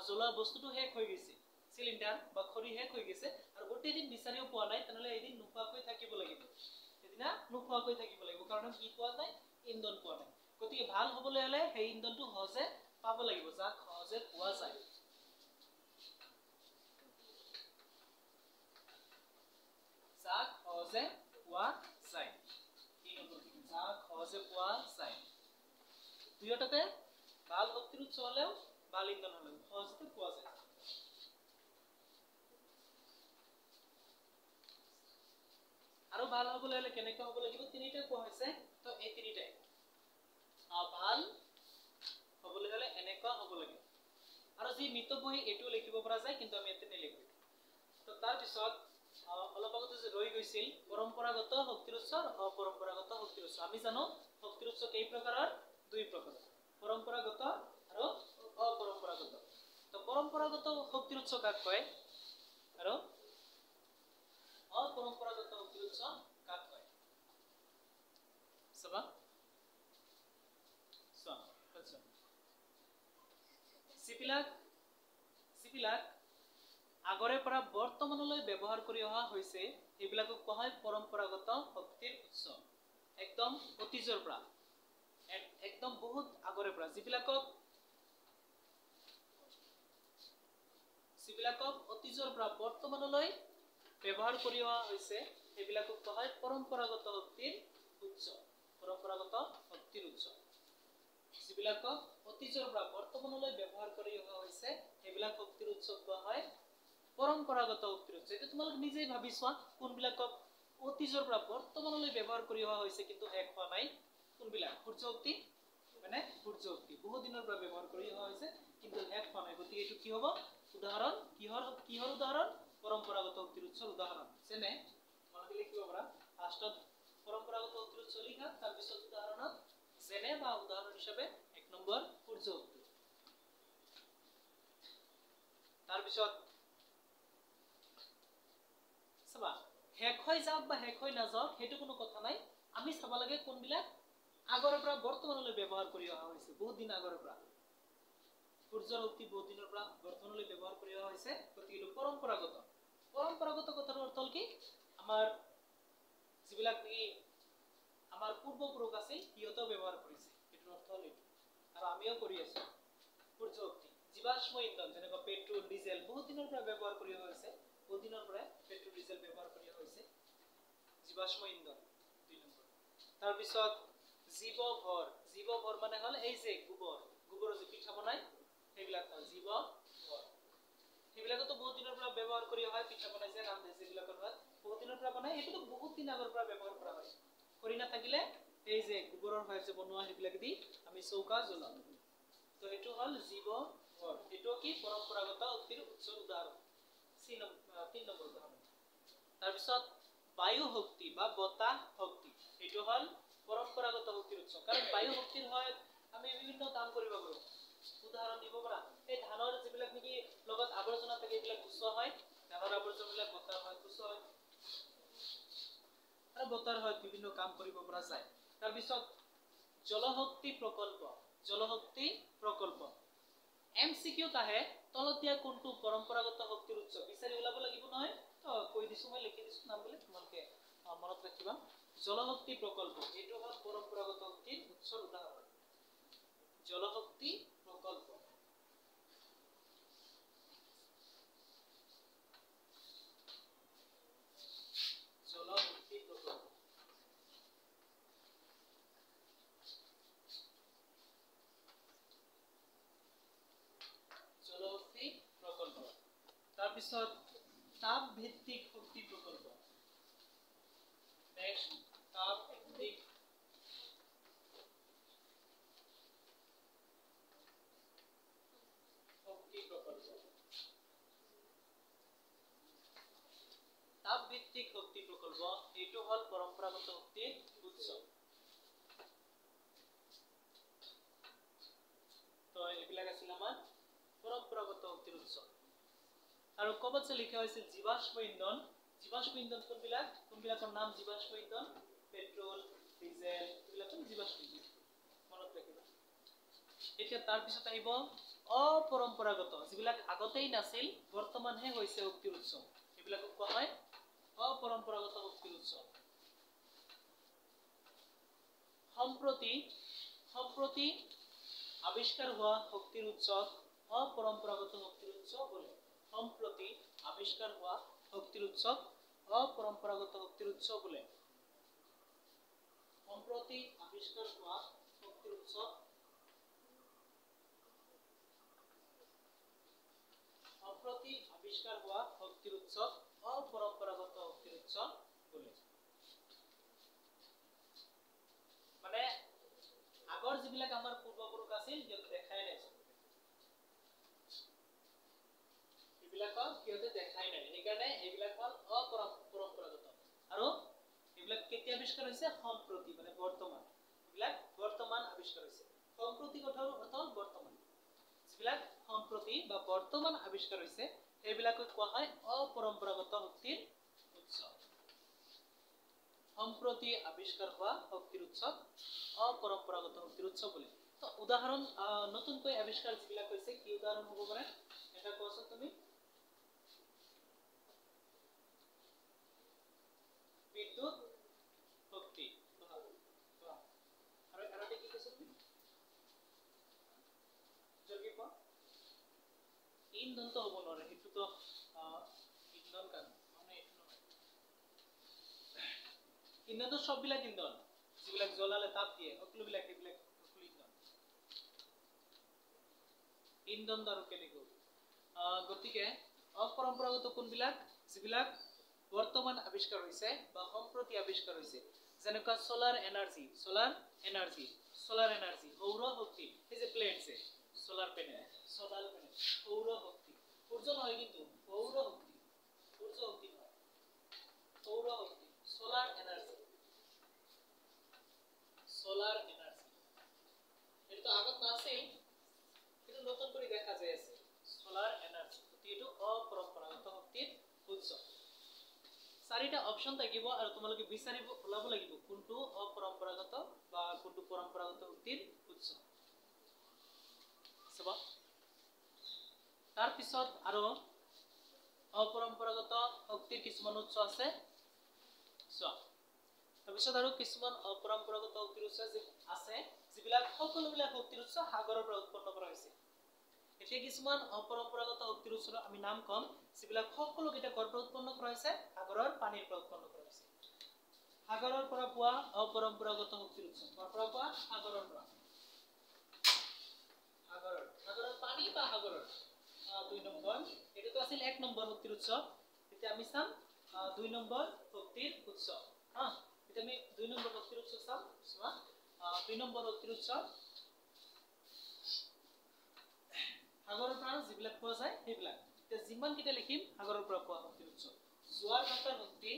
জ্বলা বস্তুটো শেষ হৈ গৈছে, সিলিন্ডাৰ বা খৰি শেষ হৈ গৈছে আৰু গোটেই দিন বিচাৰিও পোৱা নাই, তেনেহলে এদিন নোখোৱাকৈ থাকিব লাগিব। সেদিনা নোখোৱাকৈ থাকিব লাগিব, কাৰণ কি পোৱা নাই? ইন্ধন পোৱা নাই। গতিকে ভাল হবলৈ হলে সেই ইন্ধনটো সহজে পাব লাগিব, যাক সহজে পোৱা যায়। যাক সহজে পোৱা যায়। যাক সহজে পোৱা যায়। দুয়োটাতে ভাল শক্তিৰ উৎস হলেও ভাল ইন্ধন হলেও সহজতে পোৱা যায়। আৰু ভাল হবলৈ হলে কেনেকৈ হ'ব লাগিব? তিনিটা কোৱা হৈছে, তো এই তিনিটাই ভাল হবলৈ হলে এনেকুৱা হ'ব লাগিব। আৰু যি মিতব্যয়ী বহি এইটো লিখিব পৰা যায়, কিন্তু আমি ইয়াতে নিলিখো। তো তাৰ পিছত অলপ আগতে যে ৰৈ গৈছিল পৰম্পৰাগত শক্তিৰ উৎস আৰু অপৰম্পৰাগত শক্তিৰ উৎস। আমি জানো শক্তিৰ উৎস কেই প্ৰকাৰৰ? 2 প্ৰকাৰৰ, পৰম্পৰাগত আৰু অপৰম্পৰাগত। তো পৰম্পৰাগত শক্তিৰ উৎস কাক কয় আৰু অপৰম্পৰাগত শক্তিৰ উৎস কাক কয়? চাবা যিবিলাক আগৰে পৰা বৰ্তমানলৈ ব্যৱহাৰ কৰি অহা হৈছে সেইবিলাকক কোৱা হয় পৰম্পৰাগত শক্তিৰ উৎস। একদম অতীজৰ পৰা, একদম বহুত আগৰে পৰা যিবিলাকক অতীজৰ পৰা বৰ্তমানলৈ ব্যৱহাৰ কৰি অহা হৈছে সেইবিলাকক কোৱা হয় পৰম্পৰাগত শক্তিৰ উৎস। পৰম্পৰাগত শক্তিৰ উৎস যিবিলাকক অতীজৰ পৰা বৰ্তমানলৈ ব্যৱহাৰ কৰি অহা হৈছে সেইবিলাক শক্তিৰ উৎস কোৱা হয় পৰম্পৰাগত শক্তিৰ উৎস। এটা তোমালোক নিজেই ভাবি চোৱা কোনবিলাকক অতীজৰ পৰা বৰ্তমানলৈ ব্যৱহাৰ কৰি অহা হৈছে কিন্তু শেষ হোৱা নাই? কোনবিলাক? সূৰ্য শক্তি, মানে সূৰ্য শক্তি বহুত দিনৰ পৰা ব্যৱহাৰ কৰি অহা হৈছে কিন্তু শেষ হোৱা নাই। গতিকে এইটো কি হ'ব? উদাহৰণ কিহৰ উদাহৰণ? পৰম্পৰাগত শক্তিৰ উৎসৰ উদাহৰণ। যেনে তোমালোকে লিখিব পাৰা ফাৰ্ষ্টত পৰম্পৰাগত শক্তিৰ উৎস লিখা, তাৰপিছত উদাহৰণত যেনে বা উদাহৰণ হিচাপে 1 নম্বৰ সূৰ্য শক্তি। তাৰপিছত চাবা শেষ হৈ যাওক বা শেষ হৈ নাযাওক সেইটো কোনো কথা নাই, আমি চাব লাগে কোনবিলাক আগৰে পৰা বৰ্তমানলৈ ব্যৱহাৰ কৰি অহা হৈছে, বহুত দিন আগৰে পৰা। সূৰ্যৰ শক্তি বহুত দিনৰ পৰা বৰ্তমানলৈ ব্যৱহাৰ কৰি অহা হৈছে, গতিকে পৰম্পৰাগত। পৰম্পৰাগত কথাৰ অৰ্থ হ'ল কি? আমাৰ যিবিলাক নেকি আমাৰ পূৰ্বপুৰুষ আছিল সিহঁতেও ব্যৱহাৰ কৰিছে, এইটোৰ অৰ্থ হ'ল এইটো, আৰু আমিও কৰি আছো। সূৰ্য শক্তি, জীৱাশ্ম ইন্ধন যেনেকৈ পেট্ৰল, ডিজেল বহুত দিনৰ পৰা ব্যৱহাৰ কৰি অহা হৈছে, বহুত দিনৰ পৰা পেট্ৰল, ডিজেল ব্যৱহাৰ কৰি অহা হৈছে, জীৱাশ্ম ইন্ধন 2 নম্বৰ। তাৰপিছত জীৱ ভৰ মানে হ'ল এই যে গোবৰৰ যে পিঠা বনাই সেইবিলাক হ'ল জীৱ ভৰ। সেইবিলাকতো বহুত দিনৰ পৰা ব্যৱহাৰ কৰি অহা, পিঠা বনাইছে, ৰান্ধিছে, এইবিলাকৰ হয় বহুত দিনৰ পৰা বনাই, সেইটোতো বহুত দিন আগৰ পৰা ব্যৱহাৰ কৰা হয়। খৰি নাথাকিলে এই যে গোবৰৰ সহায়ত যে বনোৱা সেইবিলাক দি আমি চৌকা জ্বলাও, তো এইটো হ'ল জীৱ ভৰ। এইটো কি? পৰম্পৰাগত শক্তিৰ উৎসৰ উদাহৰণ। 3 নম্বৰ উদাহৰণ। তাৰপিছত বায়ু শক্তি বা বতাহ শক্তি, এইটো হ'ল পৰম্পৰাগত শক্তিৰ উৎস। কাৰণ বায়ু শক্তিৰ সহায়ত আমি বিভিন্ন কাম কৰিব পাৰোঁ। উদাহৰণ দিব পাৰা, এই ধানৰ যিবিলাক নেকি লগত আৱৰ্জনা থাকে এইবিলাক গুচোৱা হয়, ধানৰ আৱৰ্জনাবিলাক বতাহৰ সহায়ত গুচোৱা হয় আৰু বতাহৰ সহায়ত বিভিন্ন কাম কৰিব পৰা যায়। তাৰপিছত জলশক্তি প্ৰকল্প। MCQত আহে তলত দিয়া কোনটো পৰম্পৰাগত শক্তিৰ উৎস? বিচাৰি ওলাব লাগিব নহয়, তো কৈ দিছো, মই লিখি দিছো নামবিলাক, তোমালোকে মনত ৰাখিবা। জলশক্তি প্ৰকল্প এইটো হ'ল পৰম্পৰাগত শক্তিৰ উৎসৰ উদাহৰণ। জলশক্তি পিছত তাপ ভিত্তিক শক্তি প্ৰকল্প নেক্সট তাপ ভিত্তিক শক্তি প্ৰকল্প তাপভিত্তিক শক্তি প্ৰকল্প এইটো হল পৰম্পৰাগত শক্তিৰ উৎস তো এইবিলাক আছিল আমাৰ পৰম্পৰাগত শক্তিৰ উৎস আৰু কবত লিখা হৈছে জীৱাশ্ম ইন্ধন কোনবিলাকৰ নাম জীৱাশ্ম ইন্ধন পেট্ৰল ডিজেল এইবিলাক জীৱাশ্ম ইন্ধন মনত ৰাখিবা এতিয়া তাৰ পিছত আহিব অপৰম্পৰাগত যিবিলাক আগতেই নাছিল বৰ্তমানহে হৈছে শক্তিৰ উৎস এইবিলাকক কোৱা হয় অপৰম্পৰাগত শক্তিৰ উৎস সম্প্ৰতি আবিষ্কাৰ হোৱা শক্তিৰ উৎসক অপৰম্পৰাগত শক্তিৰ উৎস বোলে সম্প্ৰতি আবিষ্কাৰ হোৱা শক্তিৰ উৎসক অপৰম্পৰাগত শক্তিৰ উৎস বোলে সম্প্ৰতি আবিষ্কাৰ হোৱা শক্তিৰ উৎসক অপৰম্পৰাগত শক্তিৰ উৎস বোলে মানে আগৰ যিবিলাক আমাৰ পূৰ্বপুৰুষ আছিল সিহঁতে দেখাই নাই এইবিলাকক সিহঁতে দেখাই নাই সেইকাৰণে এইবিলাক হল অপৰম্পৰাগত আৰু এইবিলাক কেতিয়া আৱিষ্কাৰ হৈছে সম্প্ৰতি মানে বৰ্তমান এইবিলাক বৰ্তমান আৱিষ্কাৰ হৈছে সম্প্ৰতি কথাৰ অৰ্থ বৰ্তমান যিবিলাক সম্প্ৰতি বা বৰ্তমান আৱিষ্কাৰ হৈছে সেইবিলাকক কোৱা হয় অপৰম্পৰাগত শক্তিৰ উৎস সম্প্ৰতি আৱিষ্কাৰ হোৱা শক্তিৰ উৎসক অপৰম্পৰাগত শক্তিৰ উৎস বোলে তো উদাহৰণ নতুনকৈ আৱিষ্কাৰ যিবিলাক হৈছে কি উদাহৰণ হ'ব পাৰে এটা কোৱাচোন তুমি বিদ্যুৎ শক্তি আৰু এটা কি কৈছা তুমি জলদি কোৱা ইন্ধনটো হ'ব নোৱাৰে সেইটোতো ইন্ধন কাম মানে এইটো নহয় ইন্ধনটো সববিলাক ইন্ধন যিবিলাক জ্বলালে তাপ দিয়ে সকলোবিলাক এইবিলাক সকলো ইন্ধন আৰু কেনেকৈ গতিকে অপৰম্পৰাগত কোনবিলাক যিবিলাক বৰ্তমান আৱিষ্কাৰ হৈছে বা সম্প্ৰতি আৱিষ্কাৰ হৈছে যেনেকুৱা সোলাৰ এনাৰ্জি সৌৰ শক্তি এই যে প্লেট আছে সোলাৰ প্যানেল সৌৰ শক্তি সূৰ্য নহয় কিন্তু সৌৰ শক্তি নহয় সোলাৰ এনাৰ্জি এইটো আগত নাছিল কিন্তু নতুন কৰি দেখা যায় আছে সোলাৰ এনাৰ্জি এইটো অপৰম্পৰাগত শক্তিৰ উৎস চাৰিটা অপচন থাকিব আৰু তোমালোকে বিচাৰিব ওলাব লাগিব কোনটো অপৰম্পৰাগত বা কোনটো পৰম্পৰাগত শক্তিৰ উৎস সব তাৰ পিছত আৰু অপৰম্পৰাগত শক্তিৰ কিছুমান উৎস আছে তাৰপিছত আৰু কিছুমান অপৰম্পৰাগত শক্তিৰ উৎস আছে যিবিলাক সকলোবিলাক শক্তিৰ উৎস সাগৰৰ পৰা উৎপন্ন কৰা হৈছে এতিয়া কিছুমান অপৰম্পৰাগত শক্তিৰ উৎসৰ আমি নাম কম যিবিলাক সকলোকেইটা ক'ৰ পৰা উৎপন্ন কৰা হৈছে সাগৰৰ পানীৰ পৰা উৎপন্ন কৰা হৈছে সাগৰৰ পৰা পোৱা অপৰম্পৰাগত শক্তিৰ উৎস ক'ৰ পৰা পোৱা সাগৰৰ পানী বা সাগৰৰ 2 নম্বৰ এটাতো আছিল 1 নম্বৰ শক্তিৰ উৎস এতিয়া আমি চাম 2 নম্বৰ শক্তিৰ উৎস এতিয়া আমি 2 নম্বৰ শক্তিৰ উৎস চাম 2 নম্বৰ শক্তিৰ উৎস সাগৰৰ পৰা যিবিলাক পোৱা যায় সেইবিলাক এতিয়া যিমান কিটা লিখিম সাগৰৰ পৰা পোৱা শক্তিৰ উৎস জোৱাৰ ভাটাৰ শক্তি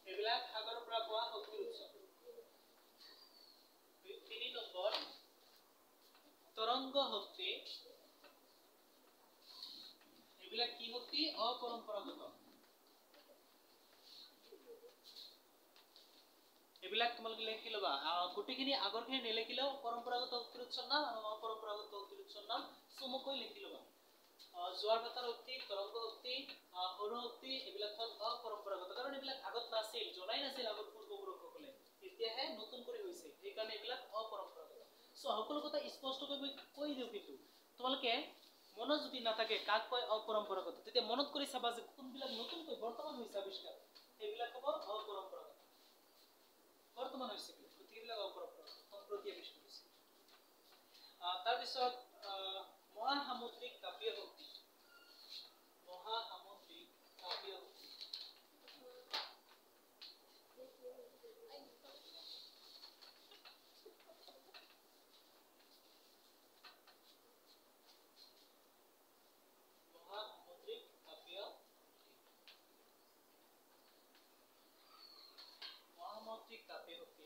এইবিলাক সাগৰৰ পৰা পোৱা শক্তিৰ উৎস 3 নম্বৰ তৰংগ শক্তি এইবিলাক কি শক্তি অপৰম্পৰাগত এইবিলাক তোমালোকে লিখি লবা গুটিখিনি আগৰখিনি নিলিখিলেও পৰম্পৰাগত শক্তিৰ উৎসৰ নাম আৰু অপৰম্পৰাগত শক্তিৰ উৎসৰ নাম চমুকৈ লিখি লবা জোৱাৰ ভাটাৰ শক্তি তৰংগ শক্তি সৌৰ শক্তি এইবিলাক হল অপৰম্পৰাগত কাৰণ এইবিলাক আগত নাছিল জনাই নাছিল আগত পূৰ্বপুৰুষসকলে এতিয়াহে নতুন কৰি হৈছে সেইকাৰণে এইবিলাক অপৰম্পৰাগত সকলো কথা স্পষ্টকৈ মই কৈ দিওঁ কিন্তু তোমালোকে মনত যদি নাথাকে কাক কয় অপৰম্পৰাগত তেতিয়া মনত কৰি চাবা যে কোনবিলাক নতুনকৈ বৰ্তমান হৈছে আৱিষ্কাৰ এইবিলাক হ'ব অপৰম্পৰাগত বৰ্তমান হৈছে গতিকে এইবিলাক অপৰম্পৰাগত সম্প্ৰতি আৱিষ্কাৰ হৈছে পিছত মহাসামুদ্ৰিক তাপীয় শক্তি মহাসামুদ্ৰিক তাপীয় শক্তি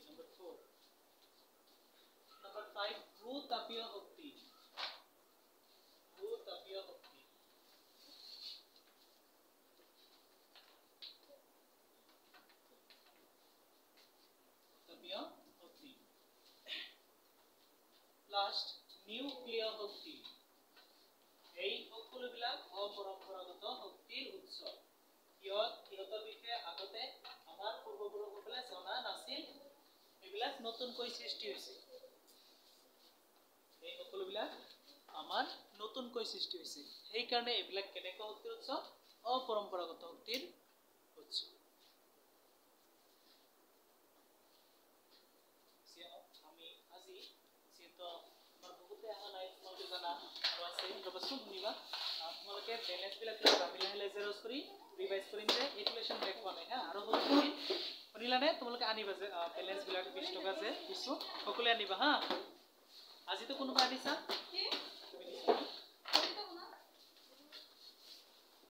number 4 number 5 ভূ-তাপীয় শক্তি ভূ-তাপীয় শক্তি তাপীয় শক্তি লাস্ট নিউক্লিয়াৰ শক্তি এই সকলোবিলাক অপৰম্পৰাগত শক্তিৰ উৎস ইহঁতৰ বিষয়ে আগতে আমাৰ পূৰ্বপুৰুষসকলে জনা নাছিল এইবিলাক নতুনকৈ সৃষ্টি হৈছে এই সকলোবিলাক আমাৰ নতুনকৈ সৃষ্টি হৈছে সেই কাৰণে এইবিলাক কেনেকৈ শক্তিৰ উৎস অপৰম্পৰাগত শক্তিৰ উৎস আমি আজি যেটো আমাৰ বহুতে আহা নাই তোমালোকে জানা আৰু আছে ৰবচোন শুনিবা তোমালোকে বেলেঞ্চ বিলাক আমি লাহে জেৰক্স কৰি ৰিভাইজ কৰিম যে ইকুৱেশ্যন ব্ৰেক হোৱা নাই হা আৰু শুনিলানে তোমালোকে আনিবা যে বেলেঞ্চ বিলাক 20 টকা যে দিছো সকলোৱে আনিবা হা আজি তো কোনোবা আনিছা